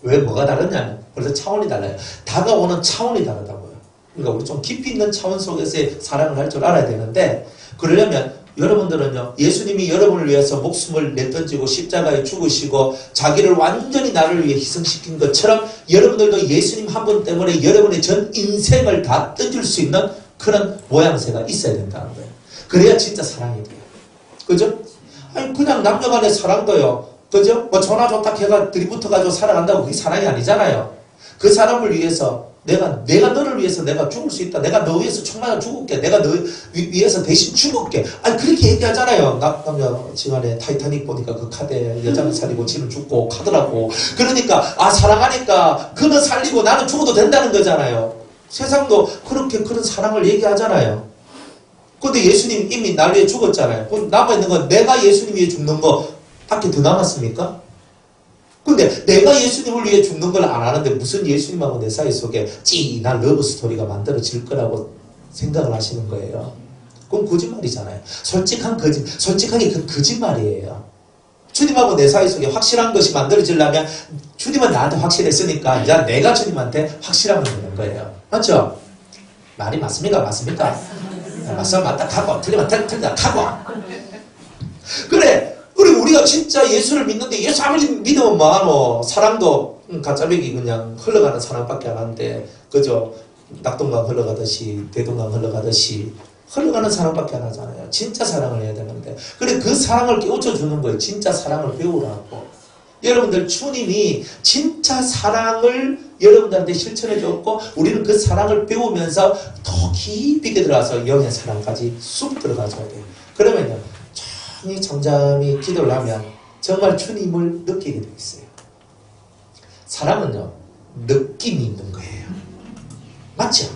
Speaker 1: 왜 뭐가 다르냐면 벌써 차원이 달라요. 다가오는 차원이 다르다고요. 그러니까 우리 좀 깊이 있는 차원 속에서의 사랑을 할 줄 알아야 되는데, 그러려면 여러분들은요, 예수님이 여러분을 위해서 목숨을 내던지고 십자가에 죽으시고 자기를 완전히 나를 위해 희생시킨 것처럼 여러분들도 예수님 한 분 때문에 여러분의 전 인생을 다 던질 수 있는 그런 모양새가 있어야 된다는 거예요. 그래야 진짜 사랑이 돼요. 그죠? 아니 그냥 남녀간의 사랑도요, 그죠? 전화 좋다 해가 들이붙어가지고 사랑한다고 그게 사랑이 아니잖아요. 그 사람을 위해서 내가 너를 위해서 내가 죽을 수 있다. 내가 너 위해서 총 맞아 죽을게. 내가 너 위해서 대신 죽을게. 아니 그렇게 얘기하잖아요. 남자 지간에 타이타닉 보니까 그 카드에 여자는 살리고 지는 죽고 카더라고. 그러니까 사랑하니까 그는 살리고 나는 죽어도 된다는 거잖아요. 세상도 그렇게 그런 사랑을 얘기하잖아요. 근데 예수님 이미 날 위해 죽었잖아요. 그럼 남아있는 건 내가 예수님 위해 죽는 거 밖에 더 남았습니까? 근데 내가 예수님을 위해 죽는 걸 안 하는데 무슨 예수님하고 내 사이 속에 찐한 러브 스토리가 만들어질 거라고 생각을 하시는 거예요. 그건 거짓말이잖아요. 솔직하게 그건 거짓말이에요. 주님하고 내 사이 속에 확실한 것이 만들어지려면 주님은 나한테 확실했으니까 이제 내가 주님한테 확실하면 되는 거예요. 맞죠? 말이 맞습니까? 맞습니까? 맞으면 맞다 하고 틀리면 틀리다 하고. 그래 우리가 진짜 예수를 믿는데 예수 아무리 믿으면 뭐하노. 사랑도 가짜배기 그냥 흘러가는 사랑밖에 안 하는데 그저 낙동강 흘러가듯이 대동강 흘러가듯이 흘러가는 사랑밖에 안 하잖아요. 진짜 사랑을 해야 되는데. 그래 그 사랑을 깨우쳐 주는 거예요. 진짜 사랑을 배우라고. 여러분들 주님이 진짜 사랑을 여러분들한테 실천해 줬고 우리는 그 사랑을 배우면서 더 깊이 들어가서 영의 사랑까지 쑥 들어가줘야 돼요. 그러면요 잠잠히 기도를 하면 정말 주님을 느끼게 돼 있어요. 사랑은요 느낌이 있는 거예요. 맞죠?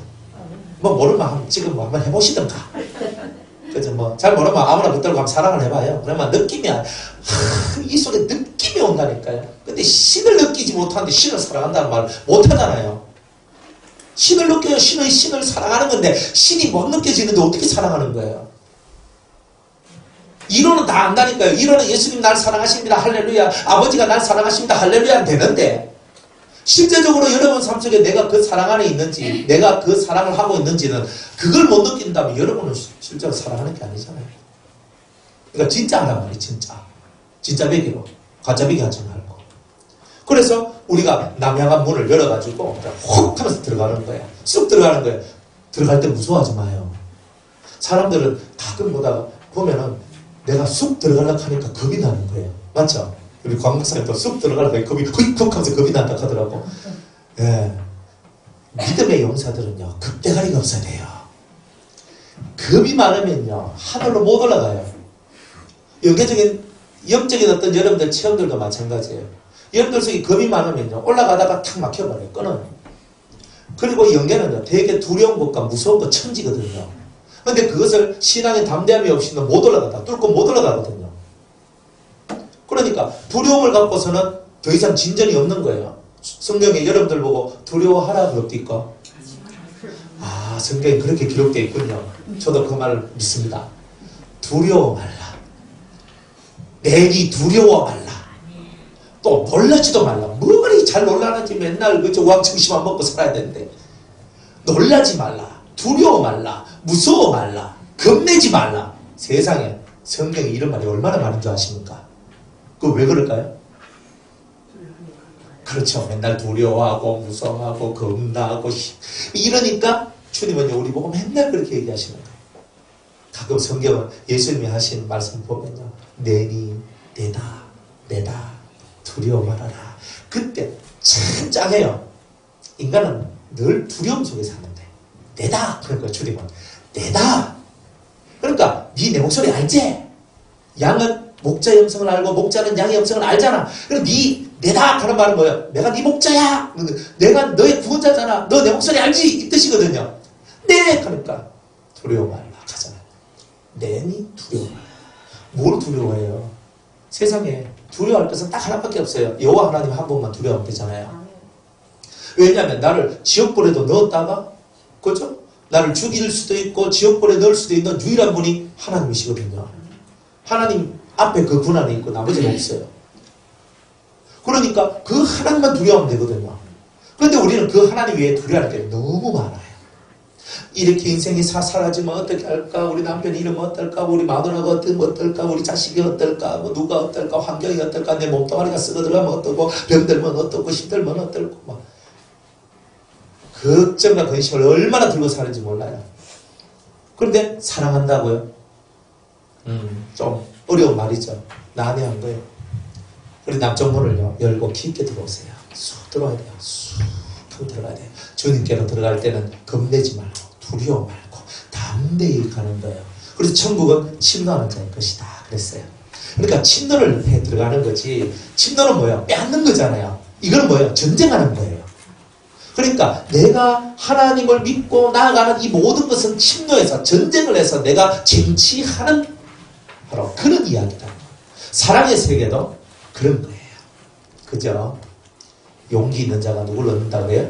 Speaker 1: 뭐 모르면 지금 한번 해보시던가. 그죠? 뭐 잘 모르면 아무나 붙들고 한번 사랑을 해봐요. 그러면 느낌이 이 속에 느낌이 온다니까요. 근데 신을 느끼지 못하는데 신을 사랑한다는 말 못하잖아요. 신을 느껴요. 신을 사랑하는 건데 신이 못 느껴지는데 어떻게 사랑하는 거예요? 이론은 다 안다니까요. 이론은 예수님 날 사랑하십니다. 할렐루야. 아버지가 날 사랑하십니다. 할렐루야 되는데 실제적으로 여러분 삶 속에 내가 그 사랑 안에 있는지 내가 그 사랑을 하고 있는지는 그걸 못 느낀다면 여러분은 실제로 사랑하는 게 아니잖아요. 그러니까 진짜 하란 말이에요. 진짜 배기로 가짜 배기 하지 말고. 그래서 우리가 남향한 문을 열어가지고 훅 하면서 들어가는 거예요. 쑥 들어가는 거예요. 들어갈 때 무서워하지 마요. 사람들은 가끔 보면은 내가 쑥 들어가려고 하니까 겁이 나는 거예요. 맞죠? 우리 광목사님도 쑥 들어가려고 겁이 휙 하면서 겁이 난다 하더라고. 예. 믿음의 용사들은요 급대가리가 없어야 돼요. 겁이 많으면요 하늘로 못 올라가요. 영적인 어떤 여러분들 체험들도 마찬가지예요. 여러분들 속에 겁이 많으면요 올라가다가 탁 막혀버려요. 끊어요. 그리고 영계는요 되게 두려운 것과 무서운 것 천지거든요. 근데 그것을 신앙의 담대함이 없이는 못 올라가다 뚫고 못 올라가거든요. 그러니까 두려움을 갖고서는 더 이상 진전이 없는 거예요. 성경에 여러분들 보고 두려워하라 그럽니까? 성경에 그렇게 기록되어 있군요. 저도 그 말을 믿습니다. 두려워 말라. 내니 두려워 말라. 또 놀라지도 말라. 뭐 그리 잘 놀라는지 맨날 그저 왕청심만 먹고 살아야 되는데 놀라지 말라. 두려워 말라. 무서워 말라. 겁내지 말라. 세상에 성경에 이런 말이 얼마나 많은 줄 아십니까? 그 왜 그럴까요? 그렇죠. 맨날 두려워하고 무서워하고 겁나고 이러니까 주님은 우리 보고 맨날 그렇게 얘기하시는 거예요. 가끔 성경은 예수님이 하신 말씀 보면요. 내니 내다 두려워 말아라. 그때 참 짱해요. 인간은 늘 두려움 속에 사는데 내다. 그러니까 주님은 내다. 그러니까 네 내 목소리 알지? 양은 목자의 음성을 알고 목자는 양의 음성을 알잖아. 그럼 내다 하는 말은 뭐야? 내가 네 목자야. 내가 너의 구원자잖아. 너 내 목소리 알지? 이 뜻이거든요. 네. 그러니까 두려워 말라 하잖아요. 내니 두려워 말라. 뭘 두려워해요? 세상에 두려워할 것은 딱 하나밖에 없어요. 여호와 하나님 한 분만 두려워하면 되잖아요. 왜냐하면 나를 지옥불에도 넣었다가 그렇죠? 나를 죽일 수도 있고 지옥불에 넣을 수도 있는 유일한 분이 하나님이시거든요. 하나님 앞에 그 군안이 있고 나머지는 없어요. 그러니까 그 하나님만 두려워하면 되거든요. 그런데 우리는 그 하나님 외에 두려워할 게 너무 많아요. 이렇게 인생이 사라지면 어떻게 할까? 우리 남편이 이러면 어떨까? 우리 마누라가 어떨까? 우리 자식이 어떨까? 뭐 누가 어떨까? 환경이 어떨까? 내 몸뚱아리가 썩어 들어가면 어떻고 병들면 어떻고 힘들면 어떨고 막 걱정과 근심을 얼마나 들고 사는지 몰라요. 그런데 사랑한다고요? 좀 어려운 말이죠. 난해한 거예요. 우리 남쪽 문을요 열고 깊게 들어오세요. 쑥 들어와야 돼요. 쑥 하고 들어가야 돼요. 주님께로 들어갈 때는 겁내지 말고 두려워 말고 담대히 가는 거예요. 그래서 천국은 침노하는 자의 것이다 그랬어요. 그러니까 침노를 해 들어가는 거지. 침노는 뭐예요? 빼앗는 거잖아요. 이건 뭐예요? 전쟁하는 거예요. 그러니까 내가 하나님을 믿고 나아가는 이 모든 것은 침노해서 전쟁을 해서 내가 쟁취하는 바로 그런 이야기다. 사랑의 세계도 그런 거예요. 그죠? 용기 있는 자가 누구를 얻는다 그래요?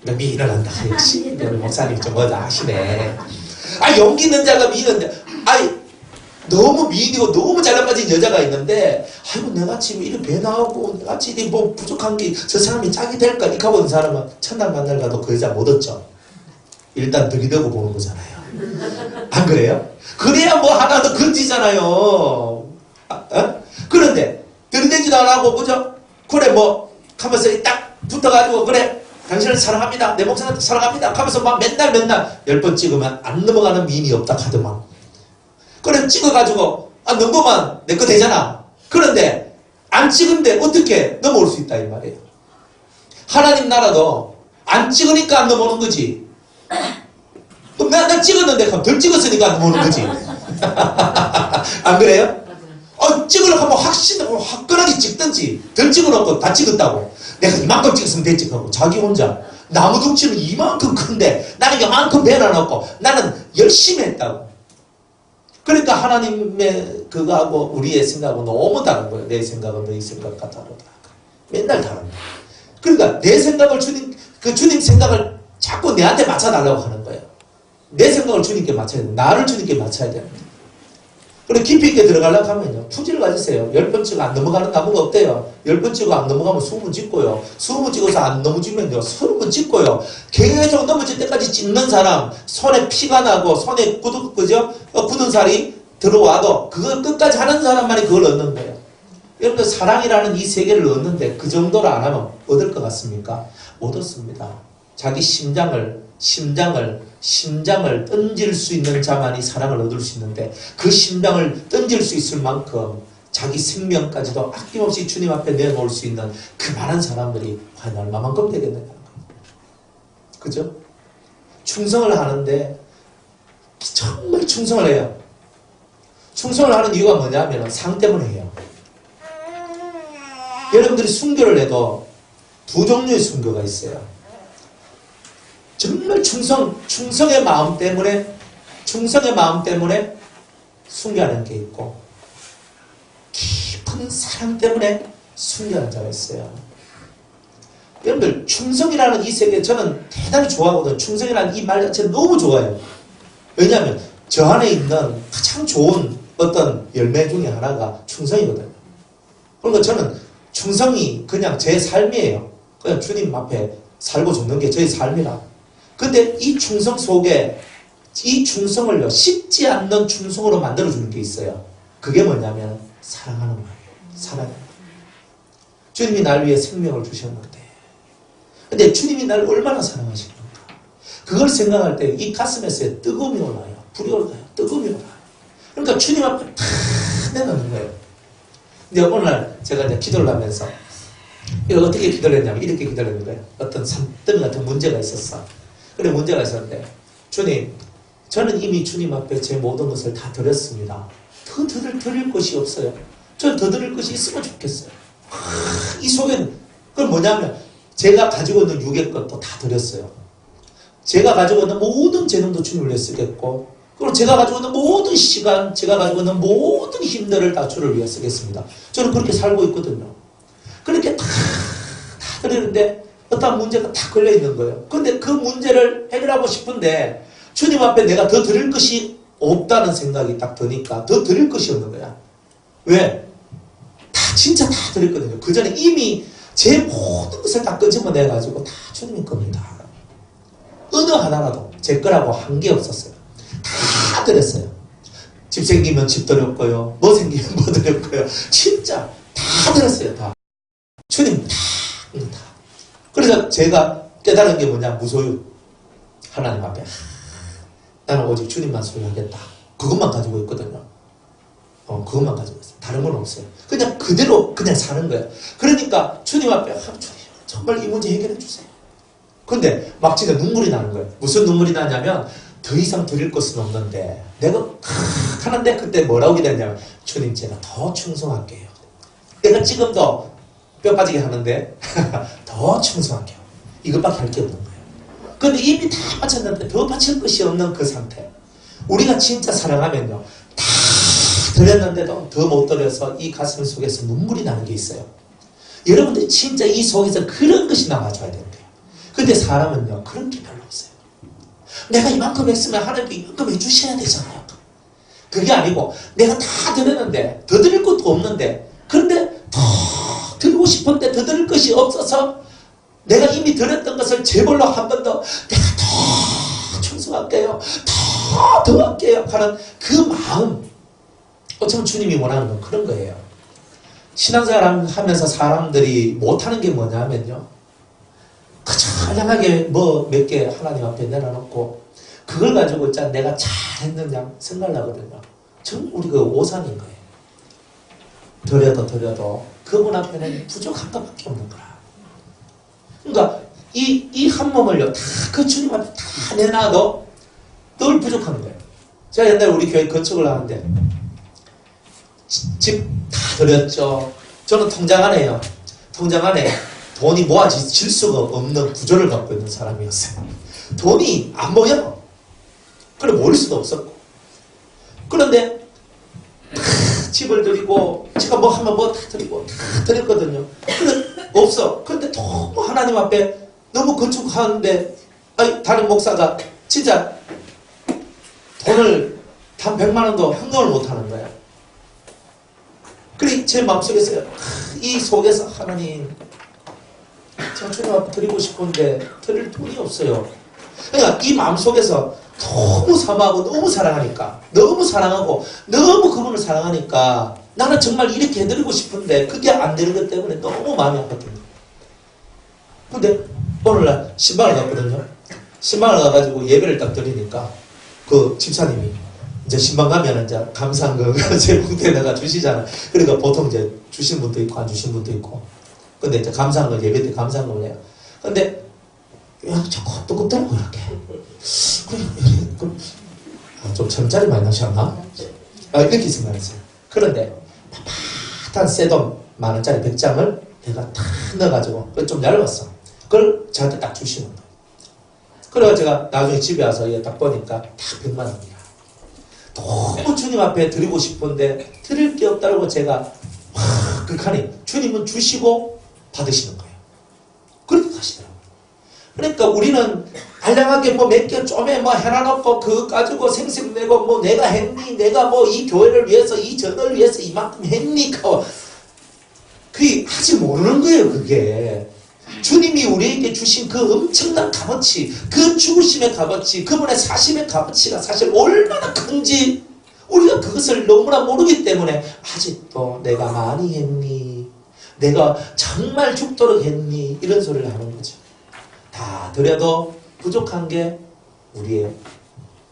Speaker 1: 미인을 한다. 역시 우리 목사님 좀 아시네. 용기 있는 자가 미인은 자. 너무 미인이고 너무 잘난 빠진 여자가 있는데, 아이고, 내가 지금 이렇게 배 나오고, 내가 지금 뭐 부족한 게 저 사람이 짝이 될까? 이렇게 하고 있는 사람은 첫날 만날 가도 그 여자 못 얻죠. 일단 들이대고 보는 거잖아요. 안 그래요? 그래야 뭐 하나 더 건지잖아요. 그런데, 들이대지도 안 하고, 그죠? 그래, 뭐, 하면서 딱 붙어가지고, 그래, 당신을 사랑합니다. 내 목사한테 사랑합니다. 하면서 막 맨날 10번 찍으면 안 넘어가는 미인이 없다 하더만. 그래, 찍어가지고, 넘보면 내 거 되잖아. 그런데, 안 찍은데 어떻게 넘어올 수 있다, 이 말이에요. 하나님 나라도 안 찍으니까 안 넘어오는 거지. 또 맨날 찍었는데, 그럼 덜 찍었으니까 안 넘어오는 거지. 안 그래요? 찍으려고 하면 화끈하게 찍든지, 덜 찍어놓고 다 찍었다고. 내가 이만큼 찍었으면 됐지. 하고 자기 혼자. 나무 둥치는 이만큼 큰데, 나는 이만큼 배워놓고, 나는 열심히 했다고. 그러니까 하나님의 그거하고 우리의 생각하고 너무 다른 거예요. 내 생각은 너희 생각과 다르다. 맨날 다른 거예요. 그러니까 내 생각을 주님 생각을 자꾸 내한테 맞춰달라고 하는 거예요. 내 생각을 주님께 맞춰야 돼요. 나를 주님께 맞춰야 돼요. 그리고 깊이 있게 들어가려고 하면요. 투지를 가지세요. 10번 찍어 안 넘어가는 나무가 없대요. 10번 찍어 안 넘어가면 20번 찍고요. 20번 찍어서 안 넘어지면요. 30번 찍고요. 계속 넘어질 때까지 찍는 사람, 손에 피가 나고, 손에 굳은 살이 들어와도, 그걸 끝까지 하는 사람만이 그걸 얻는 거예요. 여러분들, 사랑이라는 이 세계를 얻는데, 그 정도로 안 하면 얻을 것 같습니까? 못 얻습니다. 자기 심장을 던질 수 있는 자만이 사랑을 얻을 수 있는데, 그 심장을 던질 수 있을 만큼 자기 생명까지도 아낌없이 주님 앞에 내놓을 수 있는 그 많은 사람들이 과연 얼마만큼 되겠느냐는 거예요. 그죠? 충성을 하는데 정말 충성을 해요. 충성을 하는 이유가 뭐냐면 상 때문에 해요. 여러분들이 순교를 해도 두 종류의 순교가 있어요. 정말 충성의 마음 때문에 순교하는 게 있고, 깊은 사랑 때문에 순교하는 자가 있어요. 여러분들, 충성이라는 이 세계 저는 대단히 좋아하거든요. 충성이라는 이 말 자체 너무 좋아요. 왜냐하면 저 안에 있는 가장 좋은 어떤 열매 중에 하나가 충성이거든요. 그러니까 저는 충성이 그냥 제 삶이에요. 그냥 주님 앞에 살고 죽는 게 저의 삶이라. 근데 이 충성 속에 이 충성을요, 식지 않는 충성으로 만들어주는 게 있어요. 그게 뭐냐면 사랑하는 거예요. 사랑하는 거예요. 주님이 날 위해 생명을 주셨는데, 근데 주님이 날 얼마나 사랑하시는가, 그걸 생각할 때 이 가슴에서 뜨거움이 올라요. 불이 올라요. 뜨거움이 올라요. 그러니까 주님 앞에 다 내놓는 거예요. 근데 오늘 제가 이제 기도를 하면서 이걸 어떻게 기도를 했냐면 이렇게 기도를 했는 거예요. 어떤 산더미 같은 문제가 있었어. 그래, 문제가 있었는데, 주님, 저는 이미 주님 앞에 제 모든 것을 다 드렸습니다. 더 드릴 것이 없어요. 저는 더 드릴 것이 있으면 좋겠어요. 이 속에는, 그건 뭐냐면, 제가 가지고 있는 육의 것도 다 드렸어요. 제가 가지고 있는 모든 재능도 주님을 위해 쓰겠고, 그리고 제가 가지고 있는 모든 시간, 제가 가지고 있는 모든 힘들을 다 주를 위해 쓰겠습니다. 저는 그렇게 살고 있거든요. 그렇게 다 드리는데, 어떤 문제가 딱 걸려있는 거예요. 근데 그 문제를 해결하고 싶은데 주님 앞에 내가 더 드릴 것이 없다는 생각이 딱 드니까 더 드릴 것이 없는 거야. 왜? 진짜 다 드렸거든요. 그 전에 이미 제 모든 것을 다 끄집어내가지고 다 주님의 겁니다. 어느 하나라도 제 거라고 한 게 없었어요. 다 드렸어요. 집 생기면 집 드렸고요. 뭐 생기면 뭐 드렸고요. 진짜 다 드렸어요. 다. 주님 다. 그래서 제가 깨달은 게 뭐냐, 무소유. 하나님 앞에 나는 오직 주님만 소유하겠다. 그것만 가지고 있거든요. 그것만 가지고 있어요. 다른 건 없어요. 그냥 그대로 그냥 사는 거예요. 그러니까 주님 앞에 주님 정말 이 문제 해결해 주세요. 근데 막 진짜 눈물이 나는 거예요. 무슨 눈물이 나냐면 더 이상 드릴 것은 없는데 내가 하는데 그때 뭐라고 기도했냐면 주님 제가 더 충성할게요. 내가 지금도 뼈 빠지게 하는데 더 충성할게요. 이것밖에 할 게 없는 거예요. 근데 이미 다 바쳤는데 더 바칠 것이 없는 그 상태. 우리가 진짜 사랑하면요, 다 드렸는데도 더 못 드려서 이 가슴 속에서 눈물이 나는 게 있어요. 여러분들이 진짜 이 속에서 그런 것이 나와줘야 되는 거예요. 근데 사람은요, 그런 게 별로 없어요. 내가 이만큼 했으면 하나님께 이만큼 해주셔야 되잖아요. 그게 아니고 내가 다 드렸는데 더 드릴 것도 없는데 그런데 더 드리고 싶은데 더 드릴 것이 없어서 내가 이미 드렸던 것을 제벌로 한 번 더 내가 더 충성할게요. 더 할게요 하는 그 마음, 어쩌면 주님이 원하는 건 그런 거예요. 신앙생활 하면서 사람들이 못하는 게 뭐냐면요, 그저 한량하게 뭐 몇 개 하나님 앞에 내려놓고 그걸 가지고 짠 내가 잘했느냐 생각을 하거든요. 정말 우리 그 오산인 거예요. 드려도 그분 앞에는 부족한 것밖에 없는 거라. 그러니까 이 한 몸을요, 다 그 주님 앞에 다 내놔도 늘 부족한 거예요. 제가 옛날에 우리 교회 건축을 하는데 집 다 드렸죠. 저는 통장 안에 돈이 모아질 수가 없는 구조를 갖고 있는 사람이었어요. 돈이 안 모여. 그래 모일 수도 없었고. 그런데 집을 드리고 제가 뭐 하면 뭐 다 드리고 다 드렸거든요. 근데 없어. 그런데 너무 하나님 앞에 너무 건축하는데 다른 목사가 진짜 돈을 단 100만 원도 헌금을 못하는 거야. 그래 제 마음속에서 이 속에서 하나님 제가 주님 앞에 드리고 싶은데 드릴 돈이 없어요. 그러니까 이 마음속에서 너무 사모하고 너무 사랑하니까 너무 사랑하고 너무 그분을 사랑하니까 나는 정말 이렇게 해드리고 싶은데 그게 안 되는 것 때문에 너무 마음이 아팠거든요. 근데 오늘날 신방을 갔거든요. 신방을 가가지고 예배를 딱 드리니까 그 집사님이 이제 신방 가면 이제 감사한 제 봉투에다가 주시잖아요. 그러니까 보통 이제 주신 분도 있고 안 주신 분도 있고. 근데 이제 감사한 거 예배 때 감사한 걸 해요. 근데 자꾸 끄떡끄떡하고 이렇게. 좀 점짜리 많이 나셨나? 이렇게 생각했어요. 그런데 팥팥한 새돈 10,000원짜리 100장을 내가 탁 넣어가지고 좀 얇았어. 그걸 저한테 딱 주시는 거예요. 그래서 제가 나중에 집에 와서 딱 보니까 다 100만 원이야. 너무 주님 앞에 드리고 싶은데 드릴 게 없다고 제가 극하니 주님은 주시고 받으시는 거예요. 그렇게 가시더라고요. 그러니까 우리는 알량하게 뭐 몇 개 좀에 뭐 해놔놓고 그거 가지고 생색내고 뭐 내가 했니? 내가 뭐 이 교회를 위해서 이 전을 위해서 이만큼 했니? 그게 아직 모르는 거예요. 그게 주님이 우리에게 주신 그 엄청난 값어치, 그 죽으심의 값어치, 그분의 사심의 값어치가 사실 얼마나 큰지 우리가 그것을 너무나 모르기 때문에 아직도 내가 많이 했니? 내가 정말 죽도록 했니? 이런 소리를 하는 거죠. 다 드려도 부족한 게 우리의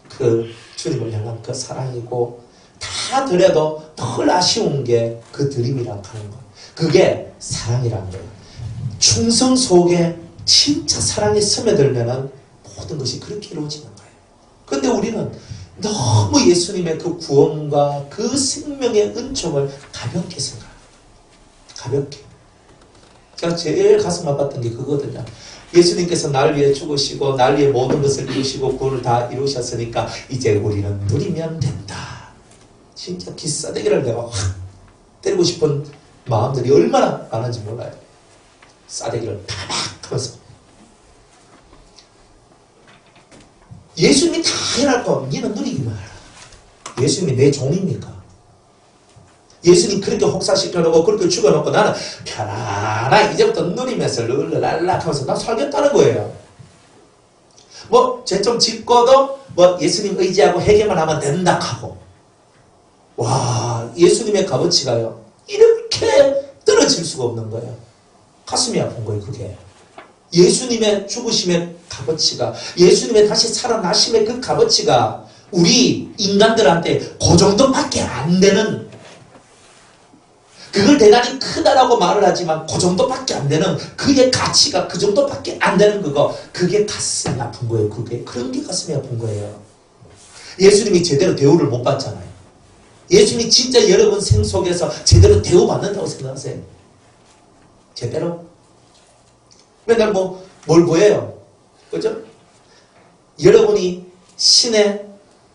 Speaker 1: 그 주님을 향한 그 사랑이고 다 드려도 덜 아쉬운 게 그 드림이라고 하는 거. 그게 사랑이라는 거예요. 충성 속에 진짜 사랑이 스며들면은 모든 것이 그렇게 이루어지는 거예요. 그런데 우리는 너무 예수님의 그 구원과 그 생명의 은총을 가볍게 생각해요. 가볍게. 제가 제일 가슴 아팠던 게 그거거든요. 예수님께서 날 위해 죽으시고 날 위해 모든 것을 이루시고 구원을 다 이루셨으니까 이제 우리는 누리면 된다. 진짜 기싸대기를 내가 확 때리고 싶은 마음들이 얼마나 많은지 몰라요. 싸대기를 팍 하면서 예수님이 다 해놨고 니는 누리기만 해라. 예수님이 내 종입니까? 예수님 그렇게 혹사시켜놓고 그렇게 죽여놓고 나는 편안하게 이제부터 누리면서 르르랄락 하면서 나 살겠다는 거예요. 뭐 죄 좀 짓고도 뭐 예수님 의지하고 회개만 하면 된다 하고 와 예수님의 값어치가요 이렇게 떨어질 수가 없는 거예요. 가슴이 아픈 거예요. 그게 예수님의 죽으심의 값어치가 예수님의 다시 살아나심의 그 값어치가 우리 인간들한테 그 정도밖에 안 되는 그걸 대단히 크다라고 말을 하지만 그 정도밖에 안 되는 그의 가치가 그 정도밖에 안 되는 그게 가슴이 아픈 거예요. 그게 그런 게 가슴이 아픈 거예요. 예수님이 제대로 대우를 못 받잖아요. 예수님이 진짜 여러분 생 속에서 제대로 대우받는다고 생각하세요? 제대로? 맨날 뭘 구해요? 그죠? 여러분이 신의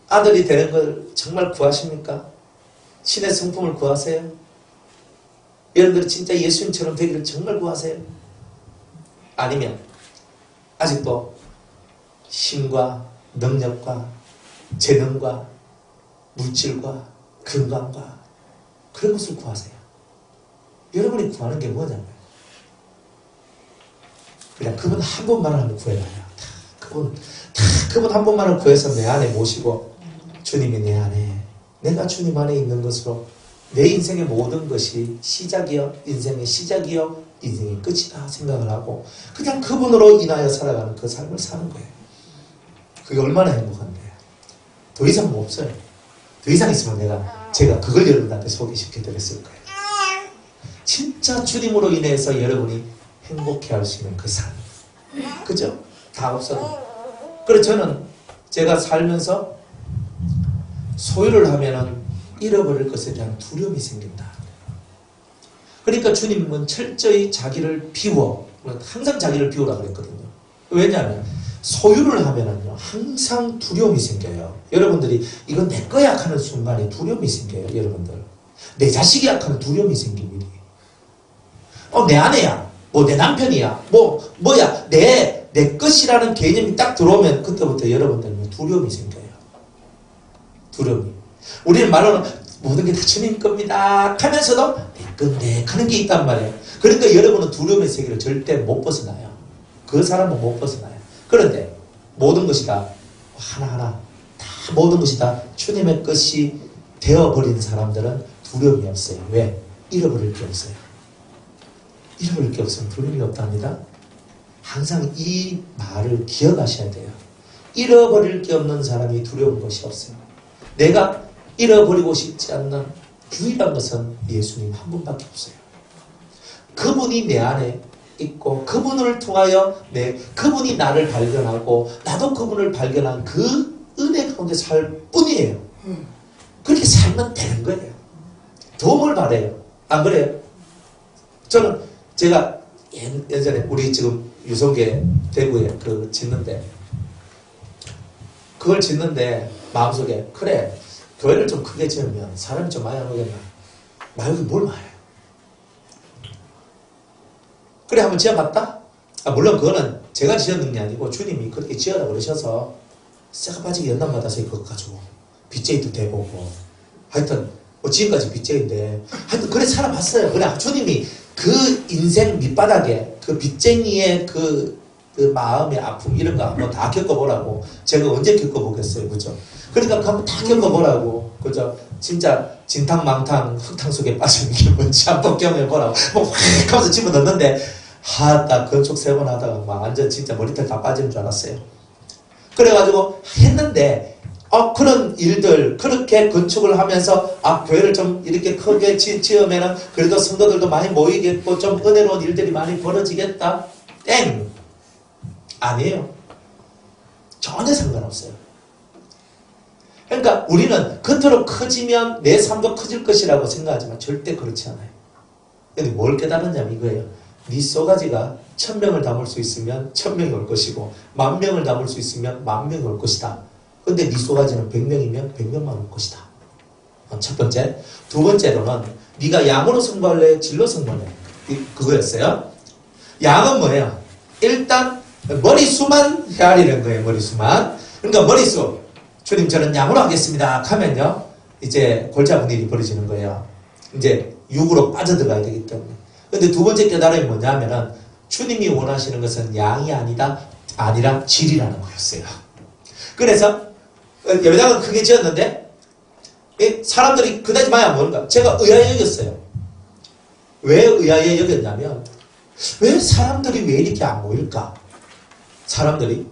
Speaker 1: 아들이 되는 걸 정말 구하십니까? 신의 성품을 구하세요? 여러분들이 진짜 예수님처럼 되기를 정말 구하세요? 아니면 아직도 힘과 능력과 재능과 물질과 건강과 그런 것을 구하세요. 여러분이 구하는 게 뭐냐면 그냥 그분 한 분만을 한번 구해봐요. 그분 한 분만을 구해서 내 안에 모시고 주님이 내 안에 내가 주님 안에 있는 것으로 내 인생의 모든 것이 시작이요 인생의 시작이요 인생의 끝이다 생각을 하고 그냥 그분으로 인하여 살아가는 그 삶을 사는 거예요. 그게 얼마나 행복한데요. 더 이상 뭐 없어요. 더 이상 있으면 제가 그걸 여러분한테 소개시켜 드렸을 거예요. 진짜 주님으로 인해서 여러분이 행복해 할 수 있는 그 삶. 그죠? 다 없어도. 그래서 저는 제가 살면서 소유를 하면은 잃어버릴 것에 대한 두려움이 생긴다. 그러니까 주님은 철저히 자기를 비워. 항상 자기를 비우라 그랬거든요. 왜냐하면 소유를 하면은요, 항상 두려움이 생겨요. 여러분들이 이건 내 거야 하는 순간에 두려움이 생겨요, 여러분들. 내 자식이야 하는 두려움이 생깁니다. 내 아내야, 내 남편이야, 뭐야, 내 것이라는 개념이 딱 들어오면 그때부터 여러분들은 두려움이 생겨요. 두려움이. 우리는 말로는 모든 게 다 주님 겁니다 하면서도 내 건데 하는 게 있단 말이에요. 그러니까 여러분은 두려움의 세계를 절대 못 벗어나요. 그 사람은 못 벗어나요. 그런데 모든 것이 다 하나하나 다 모든 것이 다 주님의 것이 되어버린 사람들은 두려움이 없어요. 왜? 잃어버릴 게 없어요. 잃어버릴 게 없으면 두려움이 없답니다. 항상 이 말을 기억하셔야 돼요. 잃어버릴 게 없는 사람이 두려운 것이 없어요. 내가 잃어버리고 싶지 않는 유일한 것은 예수님 한 분밖에 없어요. 그분이 내 안에 있고 그분을 통하여 그분이 나를 발견하고 나도 그분을 발견한 그 은혜 가운데 살 뿐이에요. 그렇게 살면 되는 거예요. 더 뭘 바래요? 안 그래요? 저는 제가 예전에 우리 지금 유성계 대구에 짓는데 그걸 짓는데 마음속에 그래 교회를 좀 크게 지으면 사람이 좀 많이 안 오겠나? 여기 뭘 말해요? 그래 한번 지어봤다? 물론 그거는 제가 지었는 게 아니고 주님이 그렇게 지어라 그러셔서 쇠가 빠지게 연단 받아서 그거 가지고 빚쟁이도 대보고 하여튼 지금까지 빚쟁이인데 하여튼 그래 살아봤어요. 그래 주님이 그 인생 밑바닥에 그 빚쟁이의 그 마음의 아픔 이런 거 한번 다 겪어보라고. 제가 언제 겪어보겠어요, 그죠? 그러니까 한번 다 겪어보라고, 그죠? 진짜 진탕망탕 흙탕 속에 빠지는 게 뭔지 한번 경험해보라고. 확 하면서 집어넣는데 딱 건축 3번 하다가 완전 진짜 머리털 다 빠지는 줄 알았어요. 그래가지고 했는데 그런 일들 그렇게 건축을 하면서 교회를 좀 이렇게 크게 지으면은 그래도 성도들도 많이 모이겠고 좀 은혜로운 일들이 많이 벌어지겠다. 땡! 아니에요. 전혀 상관없어요. 그러니까 우리는 겉으로 커지면 내 삶도 커질 것이라고 생각하지만 절대 그렇지 않아요. 근데 뭘 깨달았냐면 이거예요. 네 쏘가지가 1000명을 담을 수 있으면 1000명이 올 것이고 10,000명을 담을 수 있으면 10,000명이 올 것이다. 근데 네 쏘가지는 100명이면 100명만 올 것이다. 첫 번째. 두 번째로는 네가 양으로 승부할래? 질로 승부할래? 그거였어요. 양은 뭐예요? 일단 머리수만 헤아리는 거예요. 머리수만. 그러니까 머리수. 주님 저는 양으로 하겠습니다. 하면요. 이제 골치 아픈 일이 벌어지는 거예요. 이제 육으로 빠져들어가야 되기 때문에. 근데 두 번째 깨달음이 뭐냐면은 주님이 원하시는 것은 양이 아니라 질이라는 거였어요. 그래서 예배당은 크게 지었는데 사람들이 그다지 많이 안 모는가. 제가 의아해 여겼어요. 왜 의아해 여겼냐면 왜 사람들이 왜 이렇게 안 모일까? 사람들이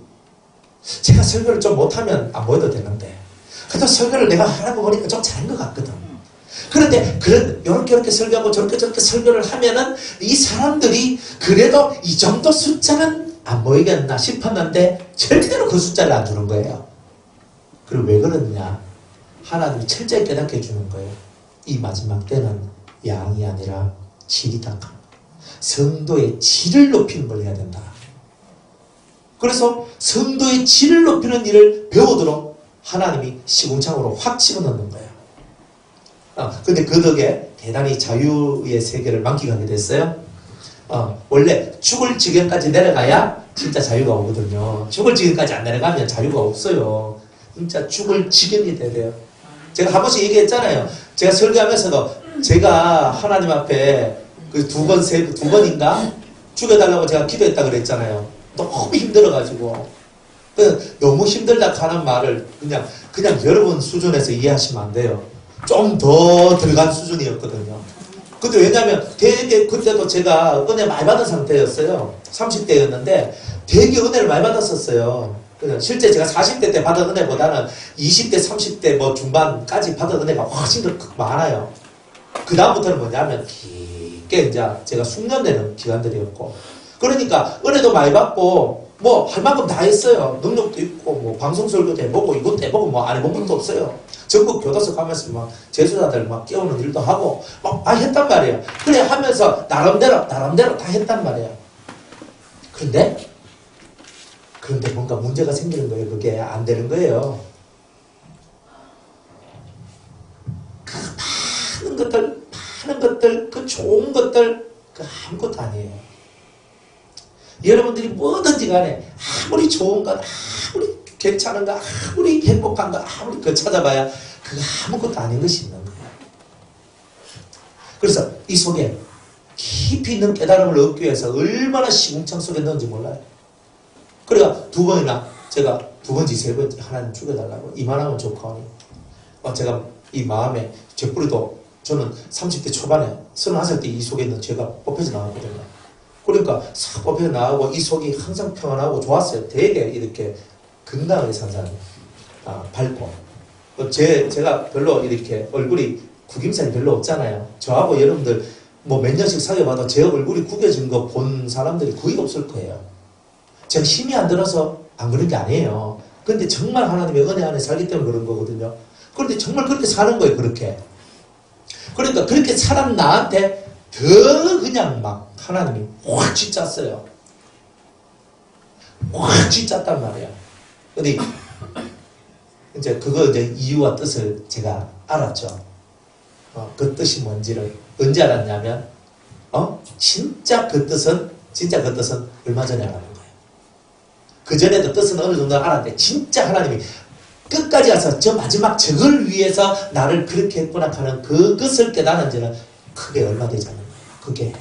Speaker 1: 제가 설교를 좀 못하면 안 모여도 되는데 그래도 설교를 내가 하라고 보니까 좀 잘한 것 같거든. 그런데 이렇게 설교하고 저렇게 설교를 하면은 이 사람들이 그래도 이 정도 숫자는 안 모이겠나 싶었는데 절대로 그 숫자를 안 주는 거예요. 그리고 왜 그러느냐? 하나님이 철저히 깨닫게 해주는 거예요. 이 마지막 때는 양이 아니라 질이다. 성도의 질을 높이는 걸 해야 된다. 그래서 성도의 질을 높이는 일을 배우도록 하나님이 시궁창으로 확 집어넣는 거예요. 근데 그 덕에 대단히 자유의 세계를 만끽하게 됐어요. 원래 죽을 지경까지 내려가야 진짜 자유가 오거든요. 죽을 지경까지 안 내려가면 자유가 없어요. 진짜 죽을 지경이 돼요. 제가 한 번씩 얘기했잖아요. 제가 설교하면서도 제가 하나님 앞에 그 두 번인가 죽여달라고 제가 기도했다 그랬잖아요. 너무 힘들어가지고. 너무 힘들다 하는 말을 그냥 여러분 수준에서 이해하시면 안 돼요. 좀 더 들어간 수준이었거든요. 근데 왜냐면 되게 그때도 제가 은혜 많이 받은 상태였어요. 30대였는데 되게 은혜를 많이 받았었어요. 실제 제가 40대 때 받은 은혜보다는 20대, 30대 뭐 중반까지 받은 은혜가 훨씬 더 많아요. 그 다음부터는 뭐냐면 깊게 이제 제가 숙련되는 기간들이었고, 그러니까 은혜도 많이 받고 뭐 할 만큼 다 했어요. 능력도 있고 뭐 방송 설교도 해보고 이것도 해보고 뭐 안 해본 것도 없어요. 전국 교도소 가면서 막 제수자들 막 깨우는 일도 하고 막 했단 말이에요. 그래 하면서 나름대로 다 했단 말이에요. 그런데 뭔가 문제가 생기는 거예요. 그게 안 되는 거예요. 그 많은 것들, 그 좋은 것들, 그 아무것도 아니에요. 여러분들이 뭐든지 간에 아무리 좋은 것, 아무리 괜찮은 것, 아무리 행복한 것, 아무리 그 찾아봐야 그거 아무것도 아닌 것이 있는 거예요. 그래서 이 속에 깊이 있는 깨달음을 얻기 위해서 얼마나 시궁창 속에 넣는지 몰라요. 그러니까 두 번이나 제가 두 번째, 세 번째 하나님 죽여달라고 이만하면 좋거니 제가 이 마음에 제 뿌리도 저는 30대 초반에 31살 때 이 속에 있는 죄가 뽑혀져 나왔거든요. 그러니까 싹 뽑혀 나오고 이 속이 항상 평안하고 좋았어요. 되게 이렇게 건강하게 산 사람이에요. 밝고. 제가 별로 이렇게 얼굴이 구김살이 별로 없잖아요. 저하고 여러분들 뭐 몇 년씩 사귀어봐도 제 얼굴이 구겨진 거 본 사람들이 거의 없을 거예요. 제가 힘이 안 들어서 안 그런 게 아니에요. 근데 정말 하나님의 은혜 안에 살기 때문에 그런 거거든요. 그런데 정말 그렇게 사는 거예요, 그렇게. 그러니까 그렇게 사람 나한테 더 그냥 막 하나님이 확 쥐짰어요. 확 쥐짰단 말이에요. 근데 이제 그거 이제 이유와 뜻을 제가 알았죠. 그 뜻이 뭔지를 언제 알았냐면, 진짜 그 뜻은 얼마 전에 알았는 거예요. 그 전에도 뜻은 어느 정도 알았는데, 진짜 하나님이 끝까지 가서 저 마지막 저걸 위해서 나를 그렇게 했구나 하는 그것을 깨달은 지는 크게 얼마 되지 않은 거예요. 그게.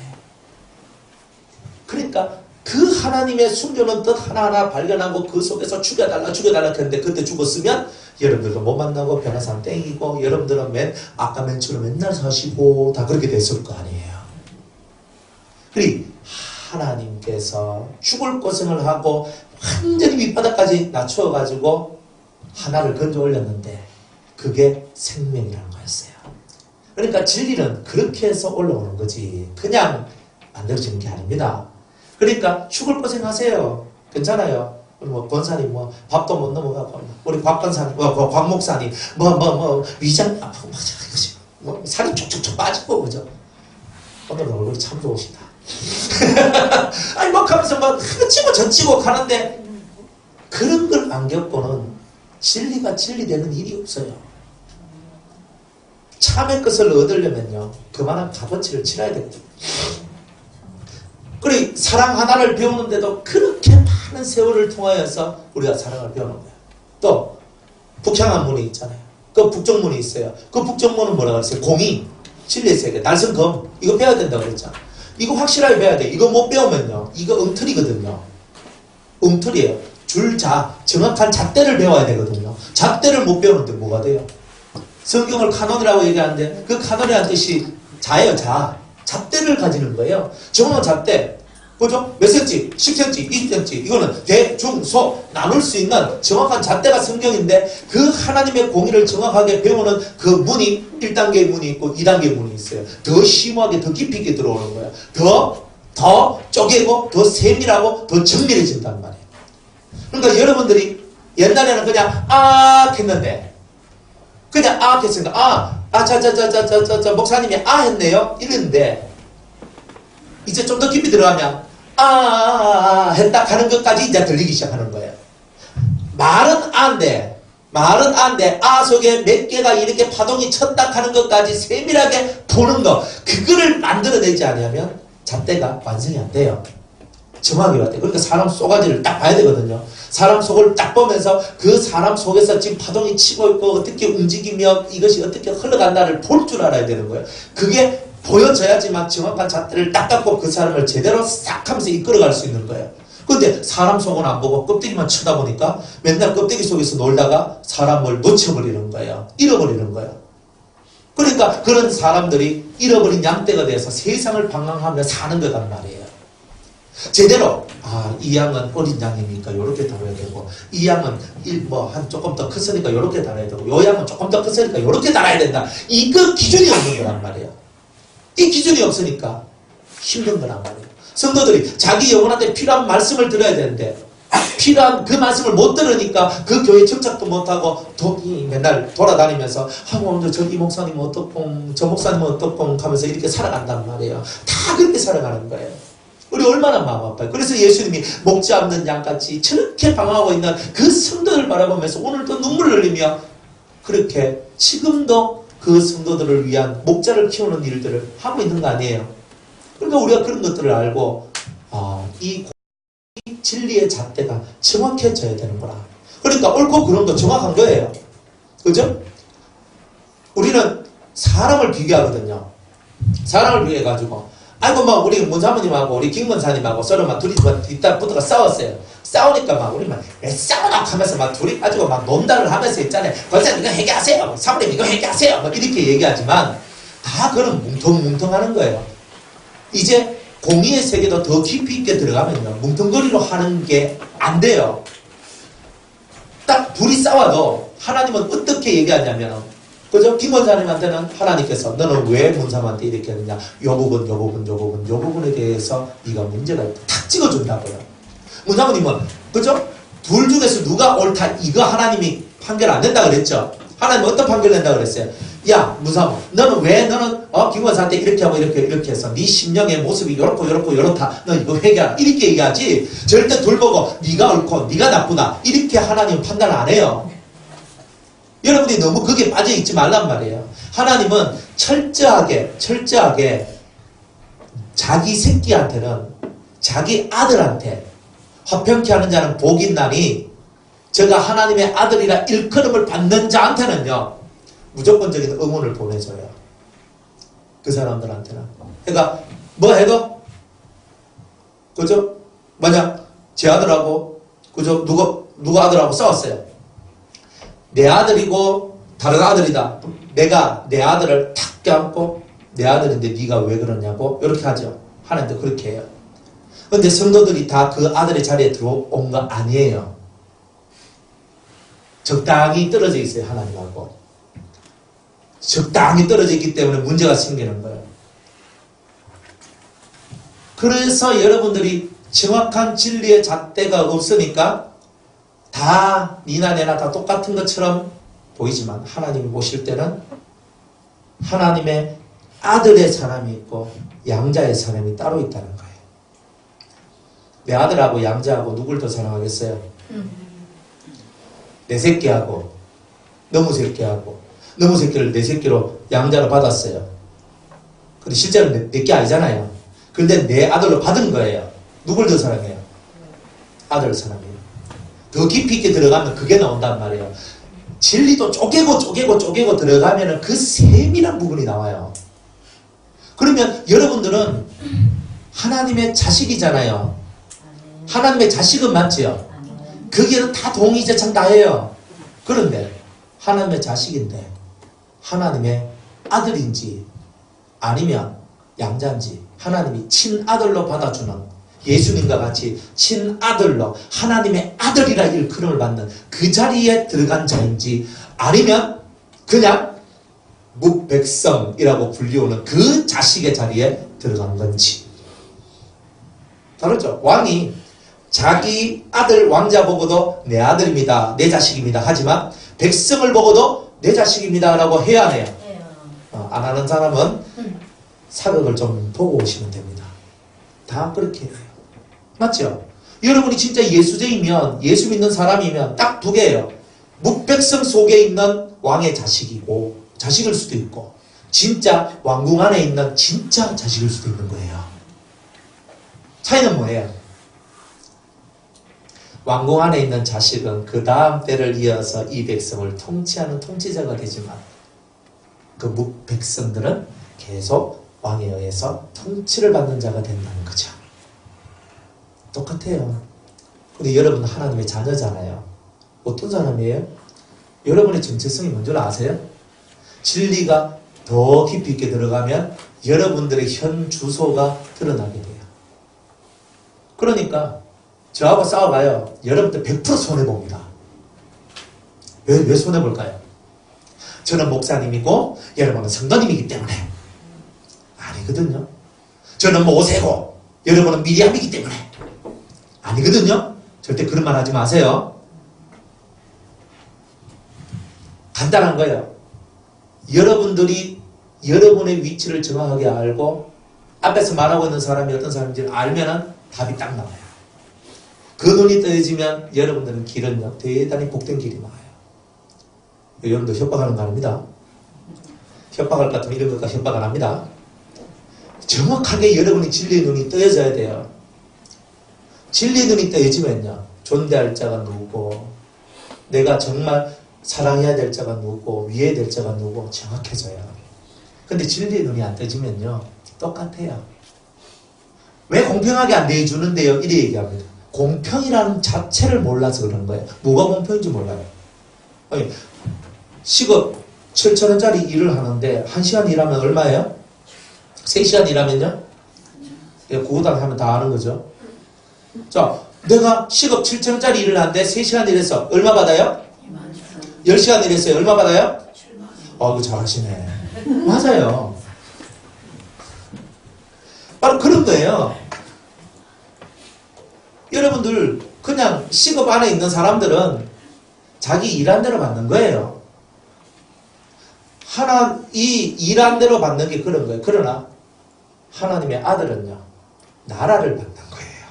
Speaker 1: 그러니까 그 하나님의 숨겨놓은 뜻 하나하나 발견하고 그 속에서 죽여달라 했는데 그때 죽었으면 여러분들도 못 만나고 변호사는 땡이고 여러분들은 아까 맨처럼 맨날 사시고 다 그렇게 됐을 거 아니에요. 그리고 하나님께서 죽을 고생을 하고 완전히 밑바닥까지 낮추어가지고 하나를 건져 올렸는데 그게 생명이라는 거였어요. 그러니까 진리는 그렇게 해서 올라오는 거지 그냥 만들어지는 게 아닙니다. 그러니까 죽을 고생하세요. 괜찮아요. 뭐 권사님 뭐 밥도 못 넘어가고 우리 곽 권사님 곽 목사님 위장 아프고 뭐 살이 촉촉촉 빠지고 그죠. 오늘 얼굴이 참 좋으시다. 아니 막 하면서 막 치고 젖히고 가는데 그런 걸 안 겪고는 진리가 진리되는 일이 없어요. 참의 것을 얻으려면요 그만한 값어치를 치러야 됩니다. 그리고 사랑 하나를 배우는데도 그렇게 많은 세월을 통하여서 우리가 사랑을 배우는 거예요. 또 북향한 문이 있잖아요. 그 북정문이 있어요. 그 북정문은 뭐라고 했어요? 공의, 진리의 세계, 날성검 이거 배워야 된다고 그랬잖아. 이거 확실하게 배워야 돼. 이거 못 배우면요 이거 엉터리거든요. 엉터리예요. 줄자, 정확한 잣대를 배워야 되거든요. 잣대를 못 배우는데 뭐가 돼요? 성경을 카논이라고 얘기하는데 그 카논이라는 뜻이 자예요. 잣대를 가지는 거예요. 정확한 잣대. 그죠? 몇 cm? 10cm, 20cm. 이거는 대, 중, 소 나눌 수 있는 정확한 잣대가 성경인데 그 하나님의 공의를 정확하게 배우는 그 문이 1단계의 문이 있고 2단계의 문이 있어요. 더 심오하게 더 깊이 있게 들어오는 거예요. 더 쪼개고 더 세밀하고 더 정밀해진단 말이에요. 그러니까 여러분들이 옛날에는 그냥 했는데 그냥 했으니까 목사님이 했네요 이랬는데 이제 좀 더 깊이 들어가면 했다 하는 것까지 이제 들리기 시작하는 거예요. 말은 안돼 속에 몇 개가 이렇게 파동이 쳤다 하는 것까지 세밀하게 보는 거 그거를 만들어내지 않으면 잣대가 완성이 안 돼요. 정확히 봐야 돼. 그러니까 사람 속가지를 딱 봐야 되거든요. 사람 속을 딱 보면서 그 사람 속에서 지금 파동이 치고 있고 어떻게 움직이며 이것이 어떻게 흘러간다를 볼 줄 알아야 되는 거예요. 그게 보여져야지만 정확한 잣대를 딱 갖고 그 사람을 제대로 싹 하면서 이끌어갈 수 있는 거예요. 근데 사람 속은 안 보고 껍데기만 쳐다보니까 맨날 껍데기 속에서 놀다가 사람을 놓쳐버리는 거예요. 잃어버리는 거예요. 그러니까 그런 사람들이 잃어버린 양떼가 돼서 세상을 방황하며 사는 거란 말이에요. 제대로 이 양은 어린 양이니까 요렇게 다뤄야 되고 이 양은 한 조금 더 컸으니까 요렇게 다뤄야 되고 요 양은 조금 더 컸으니까 요렇게 다뤄야 된다. 이거 기준이 없는 거란 말이에요. 이 기준이 없으니까 힘든 거란 말이에요. 성도들이 자기 영혼한테 필요한 말씀을 들어야 되는데 필요한 그 말씀을 못 들으니까 그 교회 정착도 못하고 맨날 돌아다니면서 오늘 저기 목사님 어떻고 저 목사님 어떻고 하면서 이렇게 살아간단 말이에요. 다 그렇게 살아가는 거예요. 우리 얼마나 마음 아파요. 그래서 예수님이 목자 없는 양같이 저렇게 방황하고 있는 그 성도들 바라보면서 오늘도 눈물을 흘리며 그렇게 지금도 그 성도들을 위한 목자를 키우는 일들을 하고 있는 거 아니에요. 그러니까 우리가 그런 것들을 알고 이 진리의 잣대가 정확해져야 되는구나. 그러니까 옳고 그름도 정확한 거예요. 그죠? 우리는 사람을 비교하거든요. 사람을 비교해가지고 우리 문사모님하고 우리 김문사님하고 서로 둘이 뒷다 붙어가 싸웠어요. 싸우니까 우리 왜 싸우나 하면서 둘이 가지고 논다를 하면서 있잖아요. 권사님 이거 회개하세요. 사모님 이거 회개하세요. 이렇게 얘기하지만 다 그런 뭉텅뭉텅하는 거예요. 이제 공의의 세계도 더 깊이 있게 들어가면요. 뭉텅거리로 하는 게 안 돼요. 딱 둘이 싸워도 하나님은 어떻게 얘기하냐면 그죠? 김원사님한테는 하나님께서 너는 왜 문사모한테 이렇게 했느냐? 요 부분에 대해서 네가 문제가 있다. 탁 찍어준다고요. 문사모님은 그죠? 둘 중에서 누가 옳다 이거 하나님이 판결 안 된다 그랬죠? 하나님 어떤 판결 낸다 그랬어요? 야 문사모 너는 김원사한테 이렇게 하고 이렇게 해서 네 심령의 모습이 요렇다 너 이거 회개하라 이렇게 얘기하지 절대 둘 보고 네가 옳고 네가 나쁘다 이렇게 하나님은 판단 안 해요. 여러분이 너무 거기에 빠져있지 말란 말이에요. 하나님은 철저하게 자기 새끼한테는 자기 아들한테 화평케 하는 자는 복이 있나니 저가 하나님의 아들이라 일컬음을 받는 자한테는요 무조건적인 응원을 보내줘요. 그 사람들한테는. 그러니까 뭐 해도 그죠? 만약 제 아들하고 그죠? 누가 아들하고 싸웠어요. 내 아들이고 다른 아들이다. 내가 내 아들을 탁 껴안고 내 아들인데 네가 왜 그러냐고 이렇게 하죠. 하나님도 그렇게 해요. 그런데 성도들이 다 그 아들의 자리에 들어온 거 아니에요. 적당히 떨어져 있어요. 하나님하고. 적당히 떨어져 있기 때문에 문제가 생기는 거예요. 그래서 여러분들이 정확한 진리의 잣대가 없으니까 다 니나 내나 다 똑같은 것처럼 보이지만 하나님이 보실 때는 하나님의 아들의 사람이 있고 양자의 사람이 따로 있다는 거예요. 내 아들하고 양자하고 누굴 더 사랑하겠어요? 내 새끼하고 너무 새끼를 내 새끼로 양자로 받았어요. 근데 실제로 내 게 아니잖아요. 근데 내 아들로 받은 거예요. 누굴 더 사랑해요? 아들을 사랑해요. 더 깊이 있게 들어가면 그게 나온단 말이에요. 진리도 쪼개고 들어가면은 그 세밀한 부분이 나와요. 그러면 여러분들은 하나님의 자식이잖아요. 하나님의 자식은 맞지요? 거기에는 다 동의제창 다 해요. 그런데 하나님의 자식인데 하나님의 아들인지 아니면 양자인지 하나님이 친아들로 받아주는 예수님과 같이 친아들로 하나님의 아들이라 일컬음을 받는 그 자리에 들어간 자인지 아니면 그냥 묵백성이라고 불리우는 그 자식의 자리에 들어간 건지 다르죠. 왕이 자기 아들 왕자 보고도 내 아들입니다. 내 자식입니다. 하지만 백성을 보고도 내 자식입니다. 라고 해야 해요. 안 하는 사람은 사극을 좀 보고 오시면 됩니다. 다 그렇게 해요. 맞죠? 여러분이 진짜 예수제이면 예수 믿는 사람이면 딱 두 개예요. 묵백성 속에 있는 왕의 자식이고 자식일 수도 있고 진짜 왕궁 안에 있는 진짜 자식일 수도 있는 거예요. 차이는 뭐예요? 왕궁 안에 있는 자식은 그 다음 때를 이어서 이 백성을 통치하는 통치자가 되지만 그 백성들은 계속 왕에 의해서 통치를 받는 자가 된다는 거죠. 똑같아요. 근데 여러분 하나님의 자녀잖아요. 어떤 사람이에요? 여러분의 정체성이 뭔지 아세요? 진리가 더 깊이 있게 들어가면 여러분들의 현 주소가 드러나게 돼요. 그러니까 저하고 싸워봐요. 여러분들 100% 손해봅니다. 왜 손해볼까요? 저는 목사님이고 여러분은 성도님이기 때문에. 아니거든요. 저는 모세고 여러분은 미리암이기 때문에. 아니거든요. 절대 그런 말 하지 마세요. 간단한 거예요. 여러분들이 여러분의 위치를 정확하게 알고 앞에서 말하고 있는 사람이 어떤 사람인지를 알면은 답이 딱 나와요. 그 눈이 떠지면 여러분들은 길은요 대단히 복된 길이 나와요. 여러분도 협박하는 거 아닙니다. 협박할 것 같으면 이런 것까지 협박 안 합니다. 정확하게 여러분이 진리의 눈이 떠져야 돼요. 진리의 눈이 떠지면요 존대할 자가 누구고 내가 정말 사랑해야 될 자가 누구고 위해야 될 자가 누구고 정확해져요. 근데 진리의 눈이 안 떠지면요 똑같아요. 왜 공평하게 안 대해주는데요? 이래 얘기합니다. 공평이라는 자체를 몰라서 그런 거예요. 뭐가 공평인지 몰라요. 아니, 시급 7,000원짜리 일을 하는데 1시간 일하면 얼마예요? 3시간 일하면요? 구구단 하면 다 아는 거죠. 자, 내가 시급 7,000원짜리 일을 하는데 3시간 일해서 얼마 받아요? 10시간 일했어요. 얼마 받아요? 이거 잘하시네. 맞아요. 바로 그런 거예요. 여러분들 그냥 시급 안에 있는 사람들은 자기 일한 대로 받는 거예요. 이 일한 대로 받는 게 그런 거예요. 그러나 하나님의 아들은요 나라를 받는 거예요.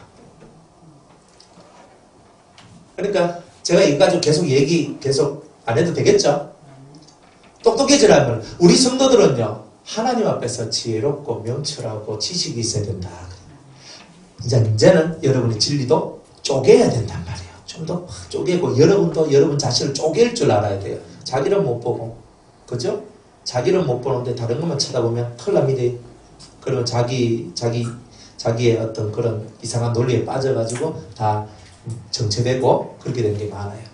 Speaker 1: 그러니까 제가 이까지 계속 안 해도 되겠죠? 똑똑해지려면 우리 성도들은요 하나님 앞에서 지혜롭고 명철하고 지식이 있어야 된다. 이제는 여러분의 진리도 쪼개야 된단 말이에요. 좀 더 쪼개고 여러분도 여러분 자신을 쪼갤 줄 알아야 돼요. 자기를 못 보고 그죠? 자기를 못 보는데 다른 것만 쳐다보면 큰일 납니다. 그러면 자기의 어떤 그런 이상한 논리에 빠져가지고 다 정체되고 그렇게 되는 게 많아요.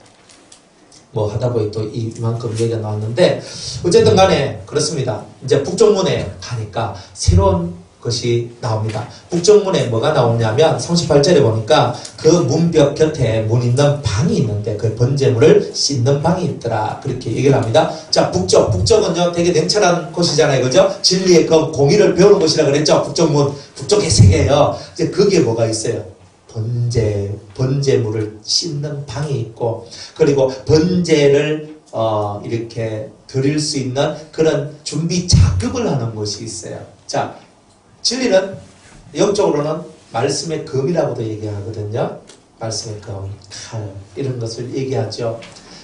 Speaker 1: 뭐 하다 보니 또 이만큼 얘기가 나왔는데 어쨌든 간에 그렇습니다. 이제 북쪽문에 가니까 새로운 것이 나옵니다. 북쪽문에 뭐가 나오냐면 38절에 보니까 그 문벽 곁에 문 있는 방이 있는데 그 번제물을 씻는 방이 있더라. 그렇게 얘기를 합니다. 자, 북쪽은요 되게 냉철한 곳이잖아요. 그죠? 진리의 그 공의를 배우는 곳이라 그랬죠. 북쪽문, 북쪽의 세계예요. 이제 거기에 뭐가 있어요? 번제물을 씻는 방이 있고 그리고 번제를 이렇게 드릴 수 있는 그런 준비 작업을 하는 곳이 있어요. 자, 진리는 영적으로는 말씀의 검이라고도 얘기하거든요. 말씀의 검, 칼 이런 것을 얘기하죠.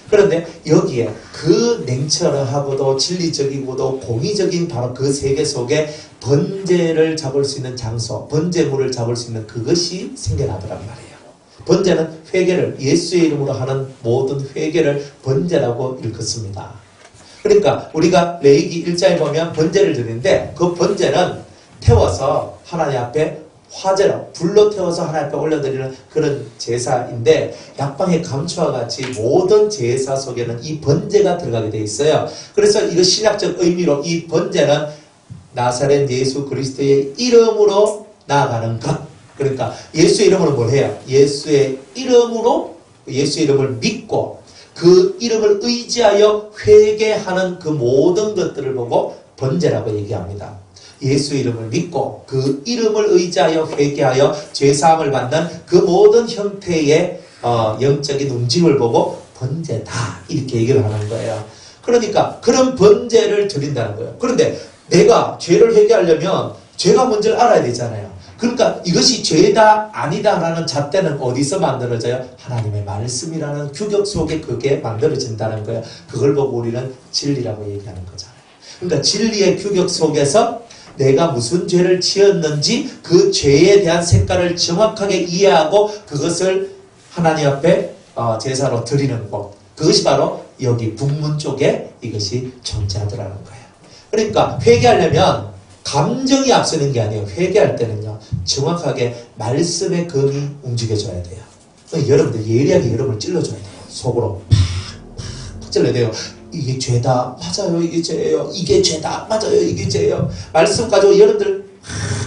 Speaker 1: 그런데 여기에 그 냉철하고도 진리적이고도 공의적인 바로 그 세계 속에 번제를 잡을 수 있는 장소, 번제물을 잡을 수 있는 그것이 생겨나더란 말이에요. 번제는 회개를 예수의 이름으로 하는 모든 회개를 번제라고 일컫습니다. 그러니까 우리가 레위기 1장에 보면 번제를 드리는데 그 번제는 태워서 하나님 앞에 화제로 불로 태워서 하나님 앞에 올려드리는 그런 제사인데 약방의 감초와 같이 모든 제사 속에는 이 번제가 들어가게 되어 있어요. 그래서 이거 신약적 의미로 이 번제는 나사렛 예수 그리스도의 이름으로 나아가는 것. 그러니까 예수의 이름으로 뭘 해요? 예수의 이름으로 예수의 이름을 믿고 그 이름을 의지하여 회개하는 그 모든 것들을 보고 번제라고 얘기합니다. 예수 이름을 믿고 그 이름을 의지하여 회개하여 죄사함을 받는 그 모든 형태의 영적인 움직임을 보고 번제다 이렇게 얘기를 하는 거예요. 그러니까 그런 번제를 드린다는 거예요. 그런데 내가 죄를 회개하려면 죄가 뭔지를 알아야 되잖아요. 그러니까 이것이 죄다 아니다 라는 잣대는 어디서 만들어져요? 하나님의 말씀이라는 규격 속에 그게 만들어진다는 거예요. 그걸 보고 우리는 진리라고 얘기하는 거잖아요. 그러니까 진리의 규격 속에서 내가 무슨 죄를 지었는지 그 죄에 대한 색깔을 정확하게 이해하고 그것을 하나님 앞에 제사로 드리는 곳. 그것이 바로 여기 북문 쪽에 이것이 존재하더라는 거예요. 그러니까 회개하려면 감정이 앞서는 게 아니에요. 회개할 때는요, 정확하게 말씀의 검이 움직여줘야 돼요. 여러분들 예리하게 여러분을 찔러줘야 돼요. 속으로 팍팍 찔러야 돼요. 이게 죄다. 맞아요. 이게 죄예요. 이게 죄다. 맞아요. 이게 죄예요. 말씀 가지고 여러분들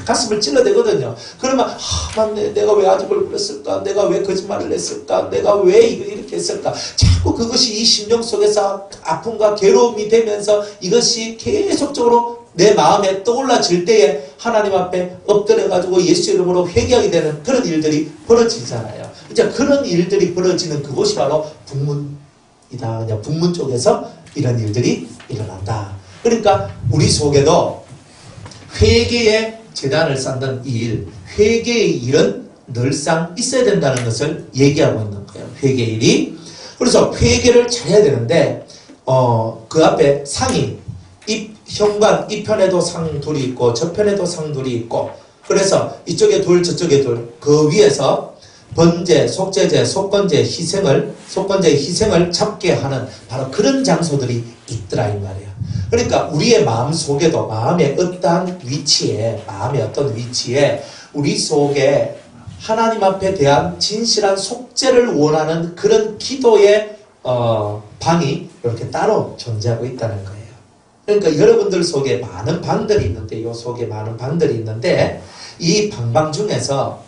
Speaker 1: 가슴을 찔러대거든요. 그러면 맞네. 내가 왜 아집을 그랬을까? 내가 왜 거짓말을 했을까? 내가 왜 이렇게 했을까? 자꾸 그것이 이 심령 속에서 아픔과 괴로움이 되면서 이것이 계속적으로 내 마음에 떠올라질 때에 하나님 앞에 엎드려가지고 예수 이름으로 회개하게 되는 그런 일들이 벌어지잖아요. 이제 그런 일들이 벌어지는 그곳이 바로 북문이다. 그냥 북문 쪽에서 이런 일들이 일어난다. 그러니까 우리 속에도 회개의 재단을 쌓는 이 일, 회개의 일은 늘상 있어야 된다는 것을 얘기하고 있는 거예요. 회개의 일이. 그래서 회개를 잘해야 되는데 그 앞에 상이 현관 이 편에도 상 둘이 있고 저 편에도 상 둘이 있고, 그래서 이쪽에 둘 저쪽에 둘, 그 위에서 번제, 속죄제, 속건제 속건제의 희생을 잡게 하는 바로 그런 장소들이 있더라 이 말이에요. 그러니까 우리의 마음 속에도 마음의 어떤 위치에 우리 속에 하나님 앞에 대한 진실한 속죄를 원하는 그런 기도의 방이 이렇게 따로 존재하고 있다는 거예요. 그러니까 여러분들 속에 많은 방들이 있는데, 요 속에 많은 방들이 있는데, 이 방방 중에서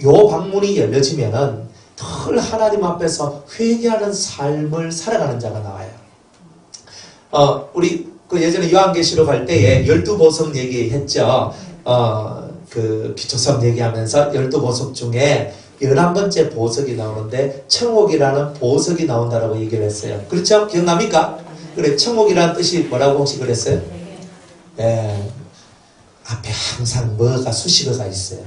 Speaker 1: 요 방문이 열려지면은 늘 하나님 앞에서 회개하는 삶을 살아가는 자가 나와요. 우리 그 예전에 요한계시록 할 때에 12보석 얘기했죠. 그 기초섬 얘기하면서 12보석 중에 11번째 보석이 나오는데 청옥이라는 보석이 나온다라고 얘기를 했어요. 그렇죠? 기억납니까? 그래, 청옥이라는 뜻이 뭐라고 혹시 그랬어요? 네. 앞에 항상 뭐가 수식어가 있어요.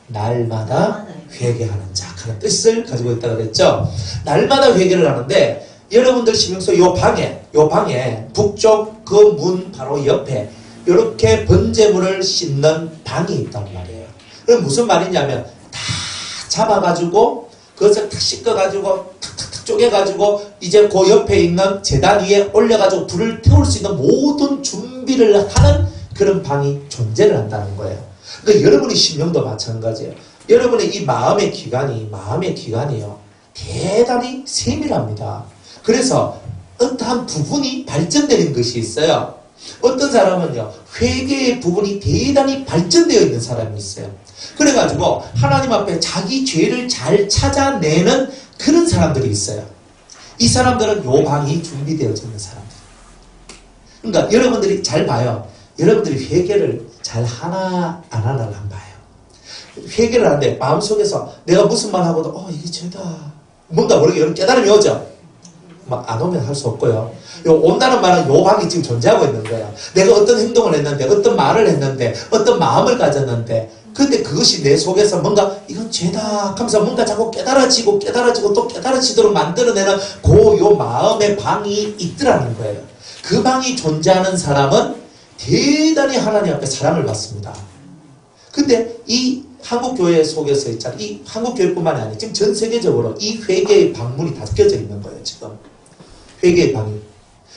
Speaker 1: 날마다 회개하는 자 하는 뜻을 가지고 있다고 그랬죠. 날마다 회개를 하는데 여러분들 신경써 요 방에 북쪽 그 문 바로 옆에 이렇게 번제물을 씻는 방이 있단 말이에요. 그럼 무슨 말이냐면 다 잡아가지고 그것을 탁 씻어가지고 탁탁탁 쪼개가지고 이제 그 옆에 있는 제단 위에 올려가지고 불을 태울 수 있는 모든 준비를 하는 그런 방이 존재를 한다는 거예요. 그러니까 여러분의 심령도 마찬가지예요. 여러분의 이 마음의 기관이요, 대단히 세밀합니다. 그래서 어떠한 부분이 발전되는 것이 있어요. 어떤 사람은요, 회개의 부분이 대단히 발전되어 있는 사람이 있어요. 그래가지고 하나님 앞에 자기 죄를 잘 찾아내는 그런 사람들이 있어요. 이 사람들은 요 방이 준비되어져 있는 사람들. 그러니까 여러분들이 잘 봐요. 여러분들이 회개를 잘 하나 안 하나를 한번 봐요. 회개를 하는데 마음속에서 내가 무슨 말 하고도 이게 죄다, 뭔가 모르게 이런 깨달음이 오죠. 막 안 오면 할 수 없고요. 온다는 말은 요 방이 지금 존재하고 있는 거예요. 내가 어떤 행동을 했는데, 어떤 말을 했는데, 어떤 마음을 가졌는데, 근데 그것이 내 속에서 뭔가 이건 죄다 하면서 뭔가 자꾸 깨달아지고 또 깨달아지도록 만들어내는 요 마음의 방이 있더라는 거예요. 그 방이 존재하는 사람은 대단히 하나님 앞에 사랑을 받습니다. 근데 이 한국교회 속에서 있잖아요. 이 한국교회뿐만이 아니라 지금 전 세계적으로 이 회개의 방문이 다 껴져 있는 거예요. 지금 회개의 방이.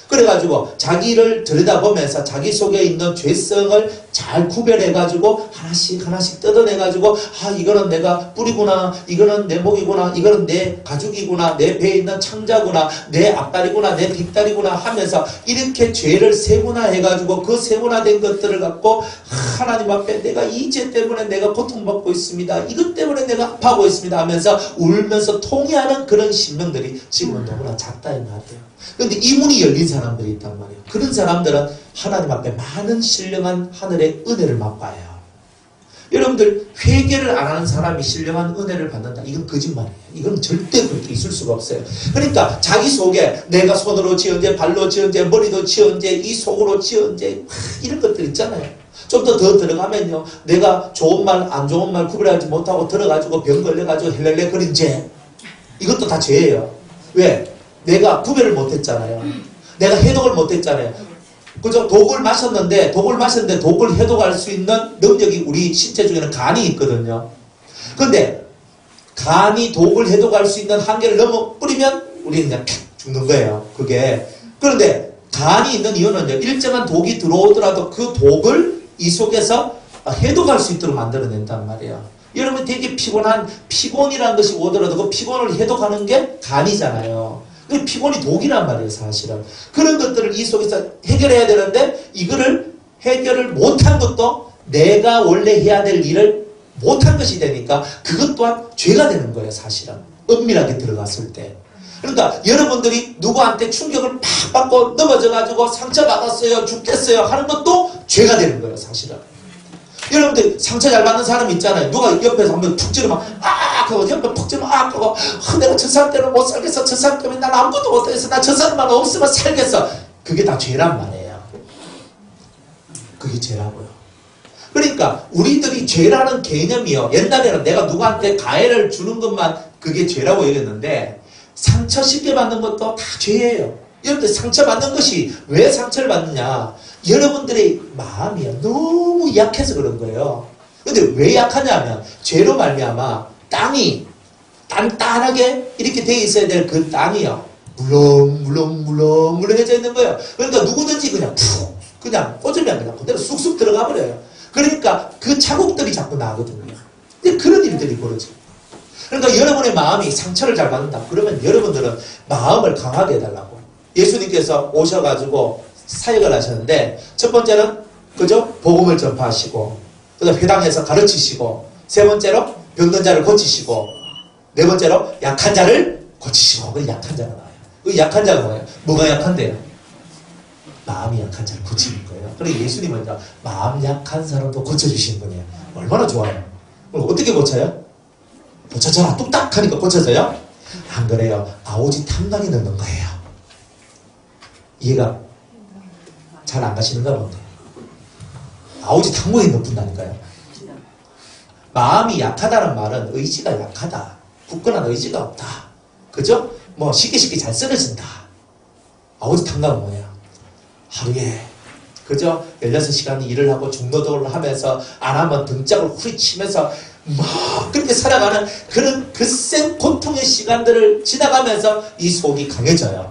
Speaker 1: 그래가지고 자기를 들여다보면서 자기 속에 있는 죄성을 잘 구별해가지고 하나씩 뜯어내가지고 이거는 내가 뿌리구나, 이거는 내 목이구나, 이거는 내 가죽이구나, 내 배에 있는 창자구나, 내 앞다리구나, 내 뒷다리구나 하면서 이렇게 죄를 세분화해가지고 그 세분화된 것들을 갖고 하나님 앞에 내가 이 죄 때문에 내가 고통받고 있습니다, 이것 때문에 내가 아파하고 있습니다 하면서 울면서 통회하는 그런 심령들이 지금은 너무나 작다 이 말이에요. 그런데 이 문이 열린 사람들이 있단 말이에요. 그런 사람들은 하나님 앞에 많은 신령한 하늘의 은혜를 맛봐요. 여러분들 회개를 안 하는 사람이 신령한 은혜를 받는다, 이건 거짓말이에요. 이건 절대 그렇게 있을 수가 없어요. 그러니까 자기 속에 내가 손으로 지은 죄, 발로 지은 죄, 머리도 지은 죄, 이 속으로 지은 죄, 이런 것들 있잖아요. 좀 더 들어가면요, 내가 좋은 말 안 좋은 말 구별하지 못하고 들어가지고 병 걸려가지고 헬렐레 거린 죄, 이것도 다 죄예요. 왜? 내가 구별을 못했잖아요. 내가 해독을 못했잖아요. 그죠? 독을 마셨는데 독을 해독할 수 있는 능력이 우리 신체 중에는 간이 있거든요. 그런데 간이 독을 해독할 수 있는 한계를 넘어 뿌리면 우리는 그냥 픽 죽는 거예요. 그게. 그런데 간이 있는 이유는요, 일정한 독이 들어오더라도 그 독을 이 속에서 해독할 수 있도록 만들어낸단 말이에요. 여러분 되게 피곤이라는 것이 오더라도 그 피곤을 해독하는 게 간이잖아요. 그 피곤이 독이란 말이에요, 사실은. 그런 것들을 이 속에서 해결해야 되는데 이거를 해결을 못한 것도 내가 원래 해야 될 일을 못한 것이 되니까 그것 또한 죄가 되는 거예요, 사실은. 은밀하게 들어갔을 때. 그러니까 여러분들이 누구한테 충격을 팍 받고 넘어져가지고 상처받았어요, 죽겠어요 하는 것도 죄가 되는 거예요, 사실은. 여러분들 상처 잘 받는 사람 있잖아요. 누가 옆에서 한번 푹 찌르면 하고 옆에 푹 찌르면 하고 내가 저 사람 때문에 못 살겠어. 저 사람 때문에 난 아무것도 못하겠어. 나 저 사람만 없으면 살겠어. 그게 다 죄란 말이에요. 그게 죄라고요. 그러니까 우리들이 죄라는 개념이요. 옛날에는 내가 누구한테 가해를 주는 것만 그게 죄라고 얘기했는데 상처 쉽게 받는 것도 다 죄예요. 여러분들 상처받는 것이 왜 상처를 받느냐. 여러분들의 마음이 너무 약해서 그런 거예요. 근데 왜 약하냐면 죄로 말미암아 땅이 단단하게 이렇게 돼 있어야 될 그 땅이요. 물렁물렁해져 있는 거예요. 그러니까 누구든지 그냥 푹 그냥 꽂으면 그냥 그대로 쑥쑥 들어가 버려요. 그러니까 그 자국들이 자꾸 나거든요. 근데 그런 일들이 벌어져요. 그러니까 여러분의 마음이 상처를 잘 받는다. 그러면 여러분들은 마음을 강하게 해달라고. 예수님께서 오셔가지고 사역을 하셨는데 첫 번째는 그죠? 복음을 전파하시고 그다음 회당에서 가르치시고 세 번째로 병든 자를 고치시고 네 번째로 약한 자를 고치시고 그 약한 자가 나와요. 그 약한 자가 뭐예요? 뭐가 약한데요? 마음이 약한 자를 고치는 거예요. 그래서 예수님은 마음 약한 사람도 고쳐주시는 분이에요. 얼마나 좋아요. 그럼 어떻게 고쳐요? 고쳐져라 뚝딱 하니까 고쳐져요? 안 그래요. 아오지 탐방에 넣는 거예요. 이해가 잘 안 가시는가 본데. 아오지 탐방에 넣는다니까요. 마음이 약하다는 말은 의지가 약하다. 굳건한 의지가 없다. 그죠? 뭐 쉽게 잘 쓰러진다. 아오지 탐방은 뭐예요? 하루에 그죠? 16시간 일을 하고 중노동을 하면서 안 하면 등짝을 후리치면서 막 그렇게 살아가는 그런 그센 고통의 시간들을 지나가면서 이 속이 강해져요.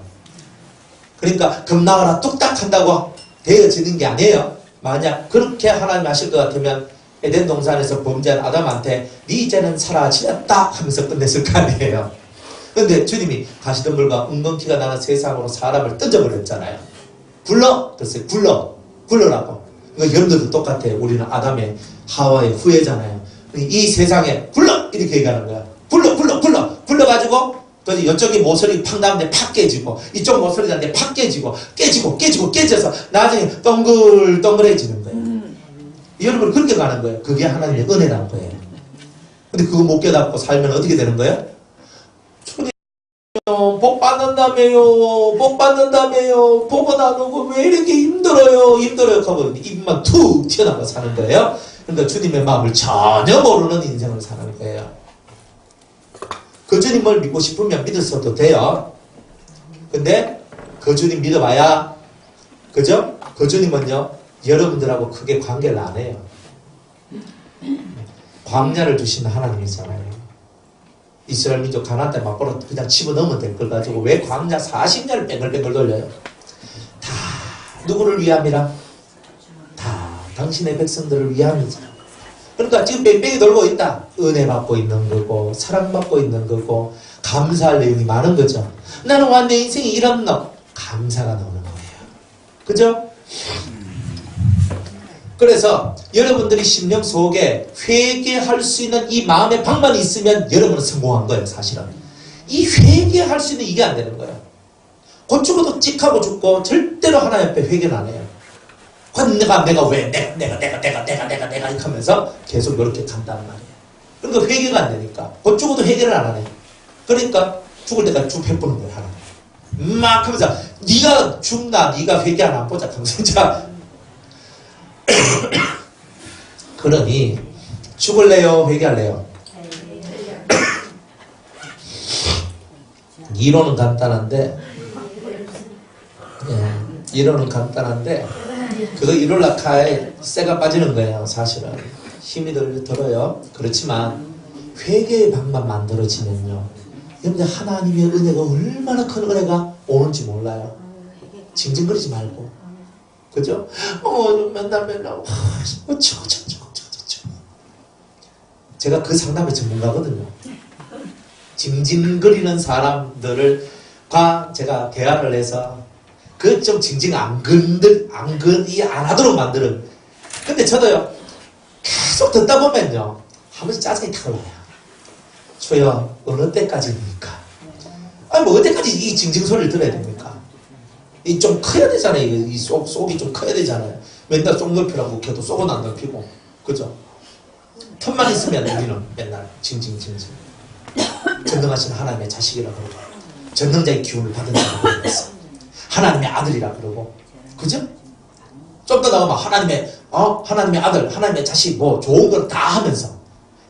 Speaker 1: 그러니까 겁나거나 뚝딱 한다고 되어지는 게 아니에요. 만약 그렇게 하나님 하실 것 같으면 에덴 동산에서 범죄한 아담한테 네 이제는 사라지렸다 하면서 끝냈을 거 아니에요. 그런데 주님이 가시던 물과 웅덩티가 나는 세상으로 사람을 던져버렸잖아요. 그래서 굴러라고. 그러니까 여러분들도 똑같아요. 우리는 아담의 하와의 후예잖아요. 이 세상에 굴러! 이렇게 얘기하는 거야. 굴러가지고 또 이쪽이 모서리 팍 나는데 팍 깨지고 이쪽 모서리 나는데 팍 깨져서 나중에 동글동글해지는 거예요. 여러분 그렇게 가는 거예요. 그게 하나님의 은혜라는 거예요. 근데 그거 못 깨닫고 살면 어떻게 되는 거예요? 복 받는다며요. 복은 안 오고 왜 이렇게 힘들어요. 하고 입만 툭 튀어나와 사는 거예요. 그러니까 주님의 마음을 전혀 모르는 인생을 사는 거예요. 그 주님을 믿고 싶으면 믿었어도 돼요. 근데 그 주님 믿어봐야 그죠? 그 주님은요 여러분들하고 크게 관계를 안 해요. 광야를 두신 하나님이잖아요. 이스라엘 민족 가나안 땅 막고로 그냥 집어넣으면 될 걸 가지고 왜 광야 40년을 뱅글뱅글 돌려요? 다 누구를 위함이라? 다 당신의 백성들을 위함이죠. 그러니까 지금 뺑뺑이 돌고 있다. 은혜 받고 있는 거고 사랑받고 있는 거고 감사할 내용이 많은 거죠. 나는 와 내 인생이 이런 너 감사가 나오는 거예요. 그죠? 그래서 여러분들이 심령 속에 회개할 수 있는 이 마음의 방만이 있으면 여러분은 성공한 거예요. 사실은 이 회개할 수 있는 이게 안 되는 거예요. 곧 죽어도 찍하고 죽고 절대로 하나님 앞에 회개는 안 해요. 내가 왜 내가 이렇게 하면서 계속 이렇게 간단 말이에요. 그러니까 회개가 안 되니까 곧 죽어도 회개를 안 하네. 그러니까 죽을 때까지 쭉 해보는 거예요. 하나님 막 하면서 네가 죽나 네가 회개 안 보자 하면서 진짜 그러니 죽을래요? 회개할래요? 이론은 간단한데 이론은 간단한데 그거 이룰라카에 쇠가 빠지는 거예요. 사실은 힘이 들어요. 그렇지만 회개의 방만 만들어지면요, 여러분들 하나님의 은혜가 얼마나 큰 은혜가 오는지 몰라요. 징징거리지 말고, 그죠? 맨날 제가 그 상담의 전문가거든요. 징징거리는 사람들과 제가 대화를 해서 그 좀 징징 안 하도록 만드는. 근데 저도요, 계속 듣다 보면요, 한 번씩 짜증이 탁 올라요. 저요, 어느 때까지입니까? 아니, 뭐, 어때까지 이 징징 소리를 들어야 됩니까? 이 좀 커야 되잖아요. 이 속이 좀 커야 되잖아요. 맨날 속 넓히라고 걔도 속은 안 넓히고. 그죠? 틈만 있으면 우리는 맨날 징징징징. 전능하신 하나님의 자식이라 그러고, 전능자의 기운을 받은 자라고 그러면서, 하나님의 아들이라 그러고, 그죠? 좀 더 나가면 하나님의 아들, 하나님의 자식, 뭐 좋은 걸 다 하면서,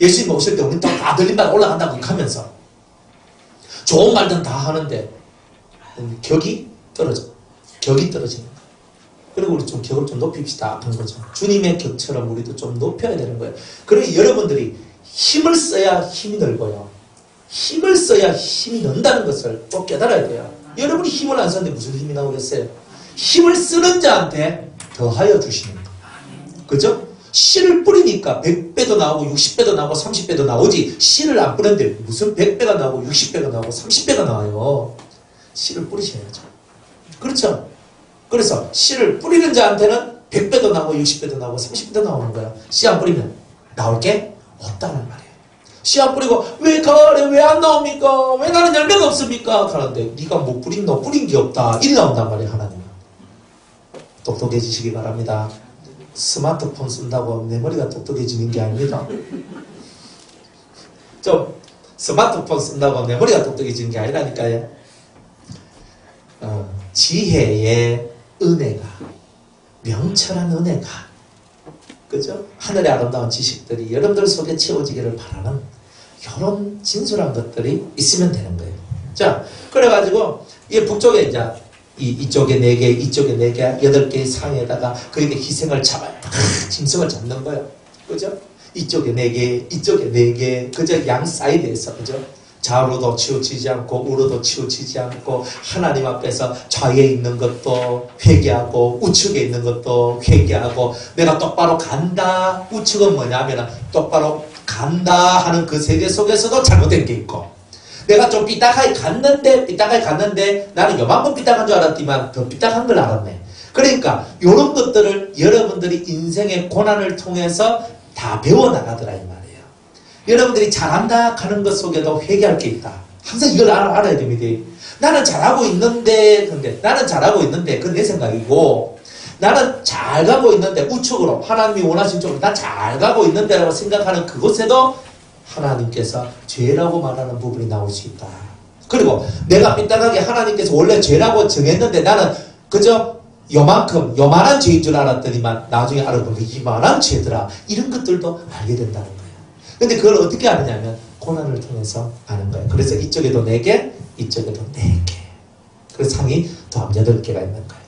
Speaker 1: 예수님 오실 때 우리 또 다 들림받아 올라간다고 하면서, 좋은 말들은 다 하는데 격이 떨어지는 거예요. 그리고 우리 좀 격을 좀 높입시다 하는 거죠. 주님의 격처럼 우리도 좀 높여야 되는 거예요. 그러니 여러분들이 힘을 써야 힘이 늘고요, 힘을 써야 힘이 는다는 것을 꼭 깨달아야 돼요. 여러분이 힘을 안 쓰는데 무슨 힘이 나오겠어요? 힘을 쓰는 자한테 더하여 주시는 거예요. 그죠? 씨를 뿌리니까 100배도 나오고 60배도 나오고 30배도 나오지, 씨를 안 뿌렸는데 무슨 100배가 나오고 60배가 나오고 30배가 나와요. 씨를 뿌리셔야죠. 그렇죠? 그래서 씨를 뿌리는 자한테는 100배도 나오고 60배도 나오고 30배도 나오는 거예요. 씨 안 뿌리면 나올 게 없다는 말이에요. 씨 안 뿌리고 왜 가을에 왜 안 나옵니까? 왜 나는 열매가 없습니까? 그러는데 네가 못 뿌린 너 뿌린 게 없다. 이리 나온단 말이에요. 하나님은. 똑똑해지시기 바랍니다. 스마트폰 쓴다고 내 머리가 똑똑해지는 게 아닙니다. 좀 스마트폰 쓴다고 내 머리가 똑똑해지는 게 아니라니까요. 지혜의 은혜가, 명철한 은혜가, 그죠? 하늘의 아름다운 지식들이 여러분들 속에 채워지기를 바라는 이런 진솔한 것들이 있으면 되는 거예요. 자, 그래가지고 이 북쪽에 이제 이쪽에 4개, 이쪽에 4개, 8개의 상에다가 그에게 희생을 잡아요. 짐승을 잡는 거예요. 그죠? 이쪽에 4개, 이쪽에 4개, 그저 양 사이드에서, 그죠? 좌우로도 치우치지 않고 우로도 치우치지 않고 하나님 앞에서 좌에 있는 것도 회개하고 우측에 있는 것도 회개하고, 내가 똑바로 간다. 우측은 뭐냐면 똑바로 간다 하는 그 세계 속에서도 잘못된 게 있고, 내가 좀 삐딱하게 갔는데 나는 요만큼 삐딱한 줄 알았지만 더 삐딱한 걸 알았네. 그러니까 이런 것들을 여러분들이 인생의 고난을 통해서 다 배워나가더라 이 말이에요. 여러분들이 잘한다 하는 것 속에도 회개할 게 있다. 항상 이걸 알아야 됩니다. 나는 잘하고 있는데 그건 내 생각이고, 나는 잘 가고 있는데 우측으로 하나님이 원하신 쪽으로 나 잘 가고 있는데 라고 생각하는 그곳에도 하나님께서 죄라고 말하는 부분이 나올 수 있다. 그리고 내가 삐딱하게 하나님께서 원래 죄라고 정했는데 나는 그저 요만한 죄인 줄 알았더니만 나중에 알아보면 이만한 죄더라. 이런 것들도 알게 된다는 거예요. 근데 그걸 어떻게 아느냐면 고난을 통해서 아는 거예요. 그래서 이쪽에도 4개, 이쪽에도 4개. 그 상이 더하면 8개가 있는 거예요.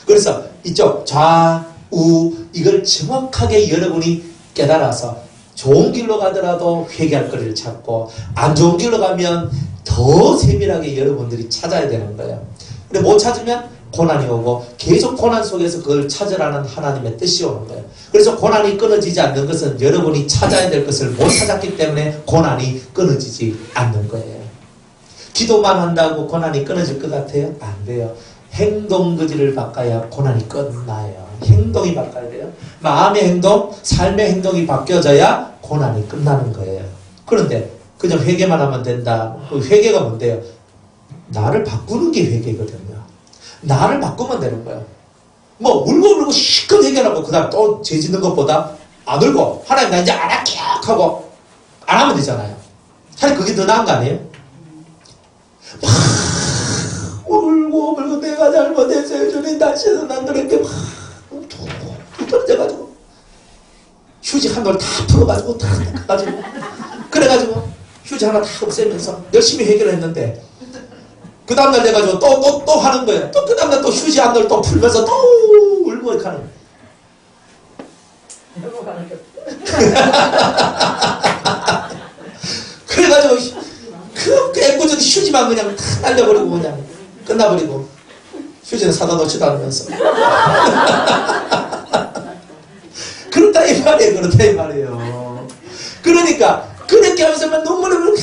Speaker 1: 그래서 이쪽 좌우 이걸 정확하게 여러분이 깨달아서 좋은 길로 가더라도 회개할 거리를 찾고, 안 좋은 길로 가면 더 세밀하게 여러분들이 찾아야 되는 거예요. 근데 못 찾으면 고난이 오고, 계속 고난 속에서 그걸 찾으라는 하나님의 뜻이 오는 거예요. 그래서 고난이 끊어지지 않는 것은 여러분이 찾아야 될 것을 못 찾았기 때문에 고난이 끊어지지 않는 거예요. 기도만 한다고 고난이 끊어질 것 같아요? 안 돼요. 행동거지를 바꿔야 고난이 끝나요. 행동이 바꿔야 돼요. 마음의 행동, 삶의 행동이 바뀌어져야 고난이 끝나는 거예요. 그런데 그냥 회개만 하면 된다. 그 회개가 뭔데요? 나를 바꾸는 게 회개거든요. 나를 바꾸면 되는 거예요. 뭐 울고 실컷 회개하고 그 다음 또 죄 짓는 것보다 안 울고 하나님 나 이제 안 할게요 하고 안 하면 되잖아요. 차라리 그게 더 나은 거 아니에요? 울고 내가 잘못했어요 주님, 다시는 안 그렇게 막 떨어져가지고 휴지 한 돌 다 풀어가지고 다 닦아가지고 그래가지고 휴지 하나 다 없애면서 열심히 회개를 했는데, 그 다음날 돼가지고 또 하는 거예요. 또 그 다음날 또 휴지 한 돌 또 풀면서 또 울고 이렇게 하는 거예요. 금방 그냥 탁 날려버리고 그냥 끝나버리고 휴지는 사다 놓지도 않으면서 그렇다 이 말이에요. 그렇다 이 말이에요. 그러니까 그렇게 하면서 막 눈물을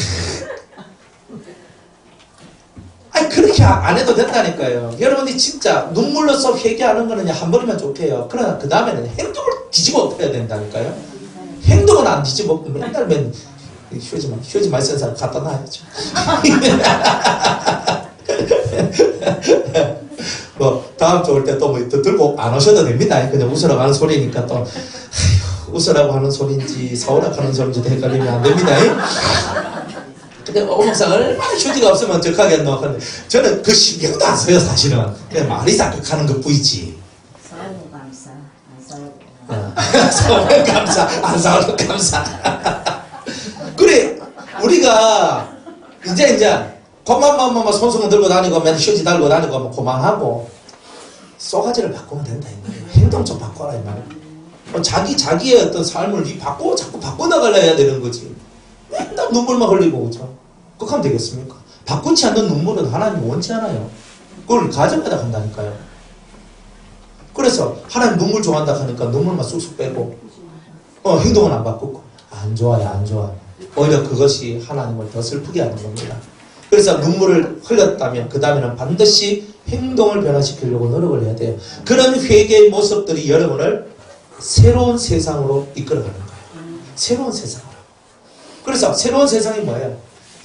Speaker 1: 아니 그렇게 안 해도 된다니까요. 여러분이 진짜 눈물로써 회개하는 거는 한 번이면 좋게요. 그러나 그 다음에는 행동을 뒤집어 엎어야 된다니까요. 행동은 안 뒤집어 엎고 맨날 휴지 많이 쓴 사람 갖다 놔야죠. 뭐 다음 주 올 때 또 뭐 들고 안 오셔도 됩니다. 그냥 웃으라고 하는 소리니까 또 웃으라고 하는 소리인지 사오라고 하는 소리인지도 헷갈리면 안 됩니다. 근데 오목상 얼마나 휴지가 없으면 어떡하겠노. 근데 저는 그 신경도 안 써요. 사실은 그냥 말이 자극하는 것 뿐이지.
Speaker 2: 싸우고 감사, 안 싸우고
Speaker 1: 싸우면 감사, 안 싸우면 감사. 그래 우리가 이제 그만 손수건 들고 다니고 맨 휴지 달고 다니고 뭐 그만하고 쏘가지를 바꾸면 된다 이 말이에요. 행동 좀 바꿔라 이 말이에요. 자기의 어떤 삶을 자꾸 바꿔나가려 해야 되는 거지. 맨날 눈물만 흘리고 그죠? 그렇게 하면 되겠습니까? 바꾸지 않는 눈물은 하나님 원치 않아요. 그걸 가정마다 한다니까요. 그래서 하나님 눈물 좋아한다 하니까 눈물만 쑥쑥 빼고 행동은 안 바꾸고 안 좋아요 안 좋아요. 오히려 그것이 하나님을 더 슬프게 하는 겁니다. 그래서 눈물을 흘렸다면 그 다음에는 반드시 행동을 변화시키려고 노력을 해야 돼요. 그런 회개의 모습들이 여러분을 새로운 세상으로 이끌어가는 거예요. 새로운 세상으로. 그래서 새로운 세상이 뭐예요?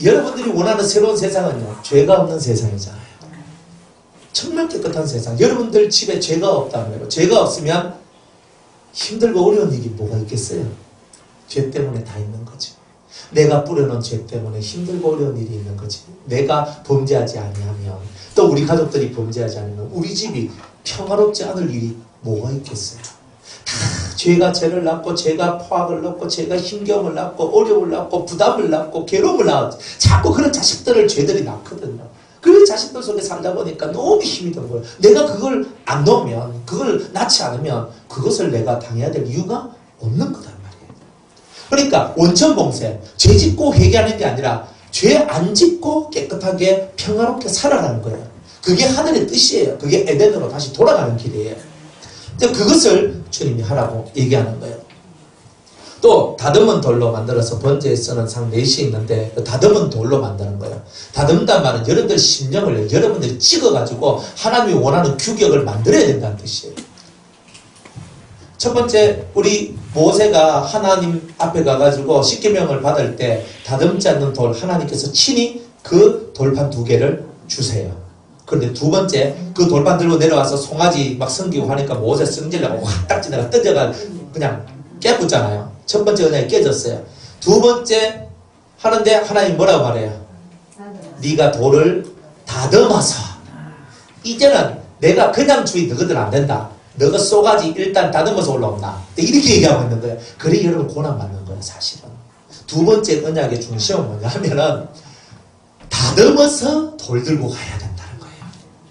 Speaker 1: 여러분들이 원하는 새로운 세상은요, 죄가 없는 세상이잖아요. 정말 깨끗한 세상. 여러분들 집에 죄가 없다는 거예요. 죄가 없으면 힘들고 어려운 일이 뭐가 있겠어요? 죄 때문에 다 있는 거지. 내가 뿌려놓은 죄 때문에 힘들고 어려운 일이 있는 거지. 내가 범죄하지 아니하면, 또 우리 가족들이 범죄하지 않으면 우리 집이 평화롭지 않을 일이 뭐가 있겠어요? 다 죄가 죄를 낳고, 죄가 포악을 낳고, 죄가 힘겨움을 낳고, 어려움을 낳고, 부담을 낳고, 괴로움을 낳고, 자꾸 그런 자식들을 죄들이 낳거든요. 그 자식들 속에 살다 보니까 너무 힘이 든 거예요. 내가 그걸 안 놓으면, 그걸 낳지 않으면 그것을 내가 당해야 될 이유가 없는 거다. 그러니까 원천 봉쇄, 죄 짓고 회개하는 게 아니라 죄 안 짓고 깨끗하게 평화롭게 살아가는 거예요. 그게 하늘의 뜻이에요. 그게 에덴으로 다시 돌아가는 길이에요. 그것을 주님이 하라고 얘기하는 거예요. 또 다듬은 돌로 만들어서 번제에 쓰는 상 4시 있는데 그 다듬은 돌로 만드는 거예요. 다듬다 말은 여러분들 심령을 여러분들이 찍어가지고 하나님이 원하는 규격을 만들어야 된다는 뜻이에요. 첫 번째 우리 모세가 하나님 앞에 가가지고 십계명을 받을 때 다듬지 않는 돌 하나님께서 친히 그 돌판 2개를 주세요. 그런데 두 번째 그 돌판 들고 내려와서 송아지 막 섬기고 하니까 모세 성질나고 확 딱지내가 뜯어가 그냥 깨붙잖아요. 첫 번째 언약이 깨졌어요. 두 번째 하는데 하나님 뭐라고 말해요? 네가 돌을 다듬어서 이제는 내가 그냥 주의 너희들 안 된다. 너가 쏘가지 일단 다듬어서 올라온다. 이렇게 얘기하고 있는 거예요. 그래 여러분 고난받는 거예요 사실은. 두 번째 언약의 중심은 뭐냐 하면은 다듬어서 돌 들고 가야 된다는 거예요.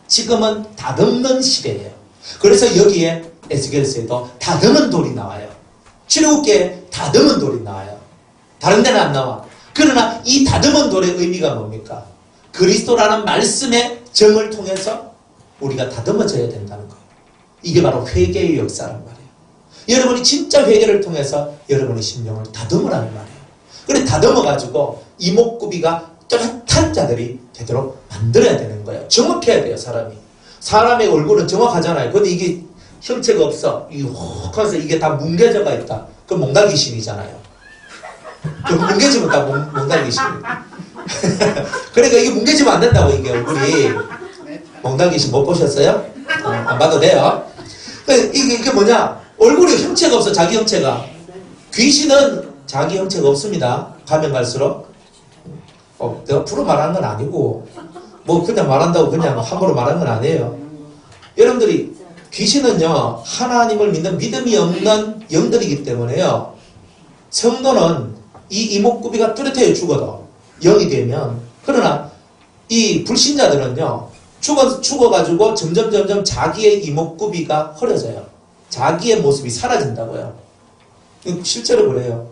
Speaker 1: 지금은 다듬는 시대예요. 그래서 여기에 에스겔서에도 다듬은 돌이 나와요. 출애굽기에 다듬은 돌이 나와요. 다른 데는 안 나와. 그러나 이 다듬은 돌의 의미가 뭡니까? 그리스도라는 말씀의 정을 통해서 우리가 다듬어져야 된다는 거예요. 이게 바로 회개의 역사란 말이에요. 여러분이 진짜 회개를 통해서 여러분의 심령을 다듬으라는 말이에요. 그래 다듬어가지고 이목구비가 뚜렷한 자들이 되도록 만들어야 되는 거예요. 정확해야 돼요 사람이. 사람의 얼굴은 정확하잖아요. 근데 이게 형체가 없어. 그래서 이게 다 뭉개져가 있다. 그럼 몽달귀신이잖아요. 뭉개지면 다 몽달귀신. 그러니까 이게 뭉개지면 안 된다고 이게 얼굴이. 몽달귀신 못 보셨어요? 안 봐도 돼요. 이게 뭐냐? 얼굴에 형체가 없어. 자기 형체가. 귀신은 자기 형체가 없습니다. 가면 갈수록. 내가 프로 말하는 건 아니고 뭐 그냥 말한다고 그냥 함부로 말하는 건 아니에요. 여러분들이 귀신은요 하나님을 믿는 믿음이 없는 영들이기 때문에요. 성도는 이 이목구비가 뚜렷해요. 죽어도 영이 되면. 그러나 이 불신자들은요 죽어가지고 점점 자기의 이목구비가 흐려져요. 자기의 모습이 사라진다고요. 실제로 그래요.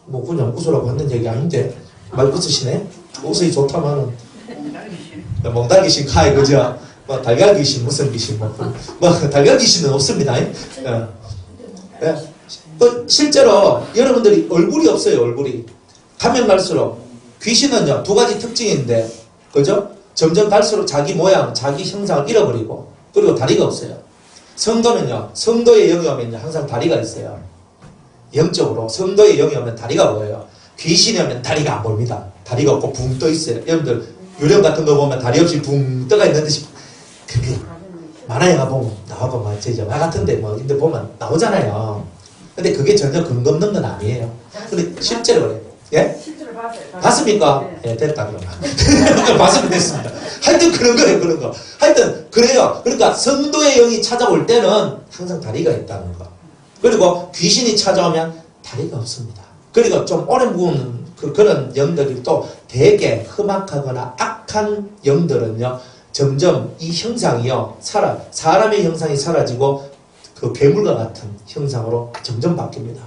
Speaker 1: 뭐 그냥 웃으라고 하는 얘기 아닌데 말 끝으시네. 웃음이 좋다마는 몽달 귀신 카이 그죠? 뭐 달걀 귀신 무슨 귀신 뭐 달걀 귀신은 없습니다. 예. 예. 실제로 여러분들이 얼굴이 없어요. 얼굴이 가면 갈수록 귀신은요 두 가지 특징인데 그죠? 점점 갈수록 자기 모양, 자기 형상을 잃어버리고 그리고 다리가 없어요. 성도는요 성도의 영이 오면 항상 다리가 있어요. 영적으로 성도의 영이 오면 다리가 보여요. 귀신이 오면 다리가 안 보입니다. 다리가 없고 붕 떠 있어요. 여러분들 유령 같은 거 보면 다리 없이 붕 떠가 있는 듯이 그게 만화영화 보면 나오고 막 제 영화 같은데 뭐 근데 보면 나오잖아요. 근데 그게 전혀 근거 없는 건 아니에요. 근데 실제로 그래요. 예?
Speaker 3: 실제로 봤어요.
Speaker 1: 봤습니까? 예, 됐다 그러면. 봤으면 됐습니다. 하여튼 그런 거예요, 그런 거. 하여튼 그래요. 그러니까 성도의 영이 찾아올 때는 항상 다리가 있다는 거. 그리고 귀신이 찾아오면 다리가 없습니다. 그리고 좀 오래 묵은 그런 영들이 또 되게 험악하거나 악한 영들은요, 점점 이 형상이요, 사람의 형상이 사라지고 그 괴물과 같은 형상으로 점점 바뀝니다.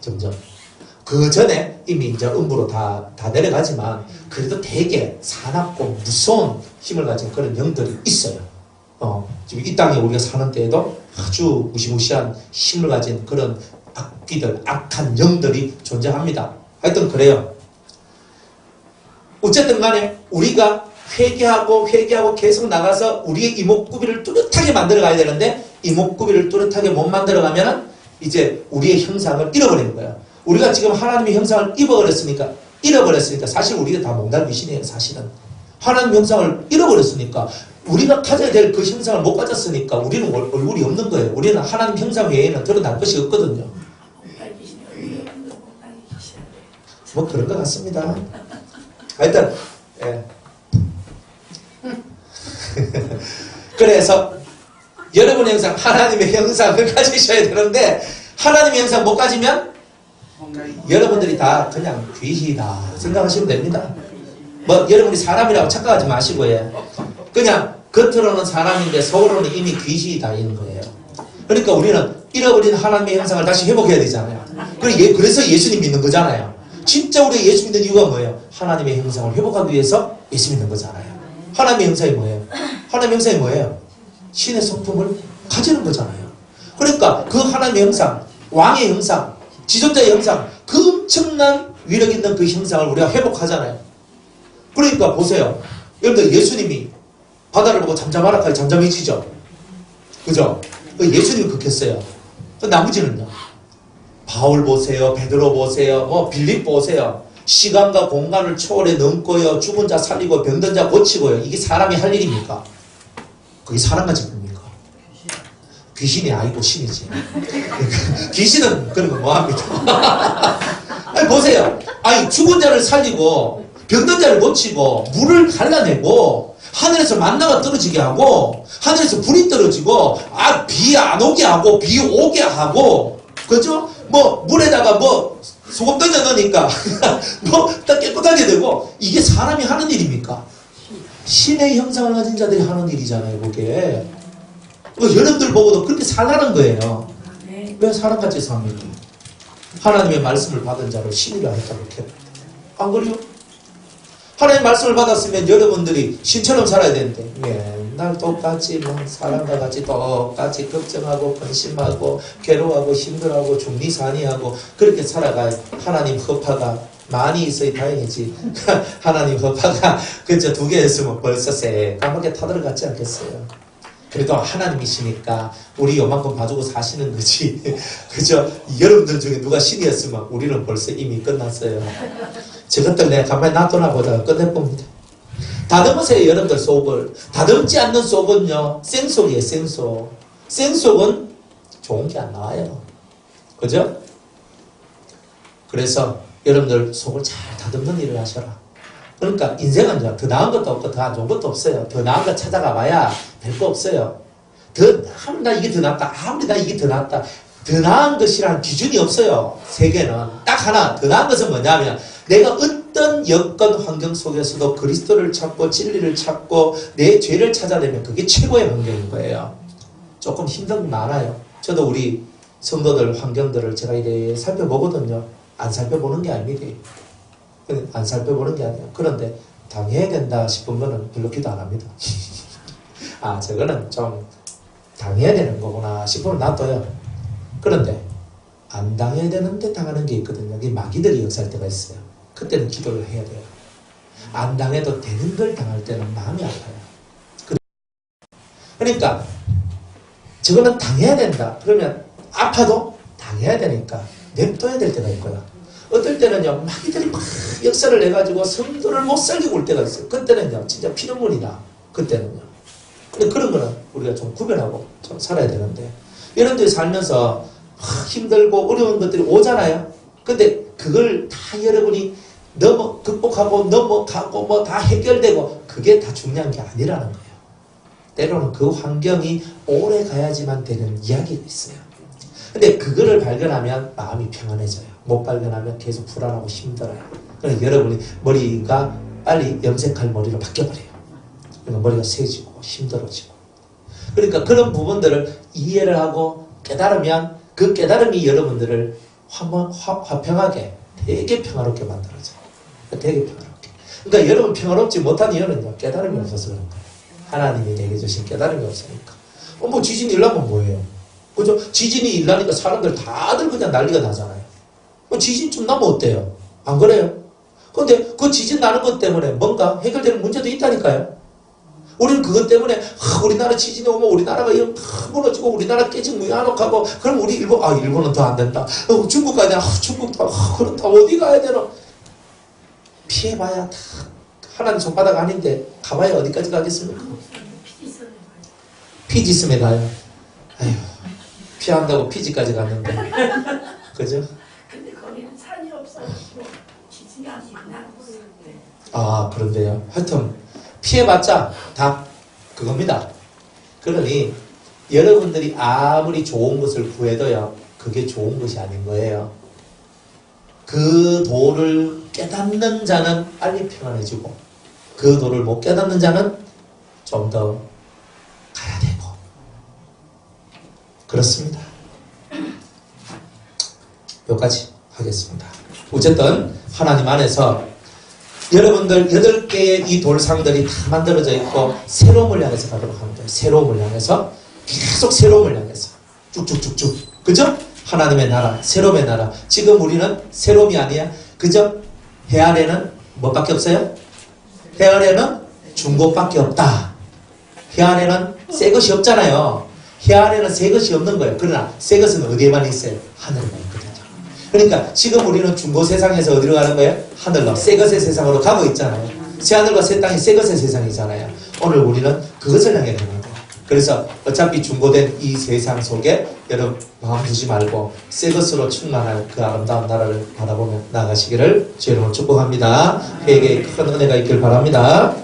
Speaker 1: 점점. 그 전에 이미 이제 음부로 다 내려가지만 그래도 되게 사납고 무서운 힘을 가진 그런 영들이 있어요. 지금 이 땅에 우리가 사는 때에도 아주 무시무시한 힘을 가진 그런 악귀들, 악한 영들이 존재합니다. 하여튼 그래요. 어쨌든 간에 우리가 회개하고 계속 나가서 우리의 이목구비를 뚜렷하게 만들어 가야 되는데 이목구비를 뚜렷하게 못 만들어 가면은 이제 우리의 형상을 잃어버리는 거예요. 우리가 지금 하나님의 형상을 잃어버렸으니까 사실 우리가 다 몽달 귀신이에요. 사실은 하나님의 형상을 잃어버렸으니까 우리가 가져야 될 그 형상을 못 가졌으니까 우리는 얼굴이 없는 거예요. 우리는 하나님 형상 외에는 드러날 것이 없거든요. 뭐 그런 것 같습니다. 하여튼 예. 그래서 여러분의 형상, 하나님의 형상을 가지셔야 되는데 하나님의 형상 못 가지면 여러분들이 다 그냥 귀신이다 생각하시면 됩니다. 뭐 여러분이 사람이라고 착각하지 마시고요. 그냥 겉으로는 사람인데 속으로는 이미 귀신이 다 있는 거예요. 그러니까 우리는 잃어버린 하나님의 형상을 다시 회복해야 되잖아요. 그래서 예수님 믿는 거잖아요. 진짜 우리가 예수 믿는 이유가 뭐예요? 하나님의 형상을 회복하기 위해서 예수 믿는 거잖아요. 하나님의 형상이 뭐예요? 하나님의 형상이 뭐예요? 신의 성품을 가지는 거잖아요. 그러니까 그 하나님의 형상, 왕의 형상, 지존자의 형상, 그 엄청난 위력 있는 그 형상을 우리가 회복하잖아요. 그러니까 보세요. 여러분들 예수님이 바다를 보고 잠잠하라 하니 잠잠해지죠. 그죠? 예수님이 그렇게 했어요. 나머지는요. 바울 보세요. 베드로 보세요. 뭐 빌립 보세요. 시간과 공간을 초월해 넘고요. 죽은 자 살리고 병든 자 고치고요. 이게 사람이 할 일입니까? 그게 사람같이 봅니까? 귀신이 아니고 신이지. 귀신은 그런 거 뭐합니까? 아니 보세요. 아니 죽은 자를 살리고 병든 자를 고치고 물을 갈라내고 하늘에서 만나가 떨어지게 하고 하늘에서 불이 떨어지고 비 안 오게 하고 비 오게 하고 그죠? 뭐 물에다가 뭐 소금 던져 넣으니까 뭐 딱 깨끗하게 되고 이게 사람이 하는 일입니까? 신의 형상을 가진 자들이 하는 일이잖아요. 그게 여러분들 보고도 그렇게 살라는 거예요. 왜 사람같이 삽니까? 하나님의 말씀을 받은 자를 신이라 했다고 이렇게 안 그래요? 하나님의 말씀을 받았으면 여러분들이 신처럼 살아야 되는데 맨날 똑같이 뭐 사람과 같이 똑같이 걱정하고 근심하고 괴로워하고 힘들어하고 중리산이하고 그렇게 살아가야 하나님 허파가 많이 있어야 다행이지. 하나님 허파가 그저 2개 있으면 벌써 새까맣게 타들어갔지 않겠어요. 그래도 하나님이시니까 우리 요만큼 봐주고 사시는 거지. 그죠? 여러분들 중에 누가 신이었으면 우리는 벌써 이미 끝났어요. 저것들 내가 가만히 놔두나 보다가 끝내봅니다. 다듬으세요. 여러분들 속을. 다듬지 않는 속은요 생속이에요. 생속. 생속은 좋은 게 안 나와요. 그죠? 그래서 여러분들 속을 잘 다듬는 일을 하셔라. 그러니까 인생은 더 나은 것도 없고 더 안 좋은 것도 없어요. 더 나은 거 찾아가 봐야 별 거 없어요. 아무리 나 이게 더 낫다. 아무리 나 이게 더 낫다. 더 나은 것이라는 기준이 없어요. 세계는. 딱 하나. 더 나은 것은 뭐냐면 내가 어떤 여건 환경 속에서도 그리스도를 찾고 진리를 찾고 내 죄를 찾아내면 그게 최고의 환경인 거예요. 조금 힘든 건 많아요. 저도 우리 성도들 환경들을 제가 이래 살펴보거든요. 안 살펴보는 게 아닙니다. 안 살펴보는 게 아니에요. 그런데 당해야 된다 싶은 거는 별로 기도 안 합니다. 아, 저거는 좀 당해야 되는 거구나 싶으면 놔둬요. 그런데 안 당해야 되는데 당하는 게 있거든요. 이게 마귀들이 역사할 때가 있어요. 그때는 기도를 해야 돼요. 안 당해도 되는 걸 당할 때는 마음이 아파요. 그러니까 저거는 당해야 된다. 그러면 아파도 당해야 되니까 냅둬야 될 때가 있고요. 어떨 때는요, 마귀들이 막 역사를 내가지고 성도를 못 살리고 올 때가 있어요. 그때는요, 진짜 피눈물이 나. 그때는요. 근데 그런 거는 우리가 좀 구별하고 좀 살아야 되는데, 이런 데 살면서 힘들고 어려운 것들이 오잖아요. 근데 그걸 다 여러분이 극복하고 넘어가고 뭐 다 해결되고, 그게 다 중요한 게 아니라는 거예요. 때로는 그 환경이 오래 가야지만 되는 이야기가 있어요. 근데 그거를 발견하면 마음이 평안해져요. 못 발견하면 계속 불안하고 힘들어요. 그러니까 여러분이 머리가 빨리 염색할 머리로 바뀌어버려요. 그러니까 머리가 세지고 힘들어지고. 그러니까 그런 부분들을 이해를 하고 깨달으면 그 깨달음이 여러분들을 화평하게 되게 평화롭게 만들어져요. 되게 평화롭게. 그러니까 여러분 평화롭지 못한 이유는요, 깨달음이 없어서 그런 거예요. 하나님이 내게 주신 깨달음이 없으니까. 뭐 지진이 일나면 뭐예요? 그죠? 지진이 일나니까 사람들 다들 그냥 난리가 나잖아요. 지진 좀 나면 어때요? 안 그래요? 근데 그 지진 나는 것 때문에 뭔가 해결되는 문제도 있다니까요. 우리는 그것 때문에 우리나라 지진이 오면 우리나라가 무너지고 우리나라 깨지고 무한혹하고, 그럼 우리 일본은 더 안 된다. 중국 가야 되나? 중국도 그렇다. 어디 가야 되나? 피해봐야 다 하나님 손바닥 아닌데 가봐야 어디까지 가겠습니까? 피지섬에 가요. 아휴, 피한다고 피지까지 갔는데. 그죠?
Speaker 3: 근데 거기는 산이 없어가지고 지진이 안 나고.
Speaker 1: 아, 그런데요. 하여튼 피해봤자 다 그겁니다. 그러니 여러분들이 아무리 좋은 것을 구해도요, 그게 좋은 것이 아닌 거예요. 그 도를 깨닫는 자는 빨리 평안해지고, 그 도를 못 깨닫는 자는 좀 더 가야 되고. 그렇습니다. 여기까지 하겠습니다. 어쨌든 하나님 안에서 여러분들 8개의 이 돌상들이 다 만들어져 있고 새로움을 향해서 가도록 하면 돼요. 새로움을 향해서, 계속 새로움을 향해서 쭉쭉쭉쭉. 그죠? 하나님의 나라, 새로움의 나라. 지금 우리는 새로움이 아니야. 그죠? 해 아래는 뭐밖에 없어요? 해 아래는 중고밖에 없다. 해 아래는 새 것이 없잖아요. 해 아래는 새 것이 없는 거예요. 그러나 새 것은 어디에만 있어요? 하늘에만 있거든요. 그러니까 지금 우리는 중고 세상에서 어디로 가는 거예요? 하늘로, 새 것의 세상으로 가고 있잖아요. 새 하늘과 새 땅이 새 것의 세상이잖아요. 오늘 우리는 그것을 향해 가는 거예요. 그래서 어차피 중고된 이 세상 속에 여러분 마음 두지 말고 새 것으로 충만할 그 아름다운 나라를 바라보며 나가시기를 주의 이름으로 축복합니다. 회개에 큰 은혜가 있길 바랍니다.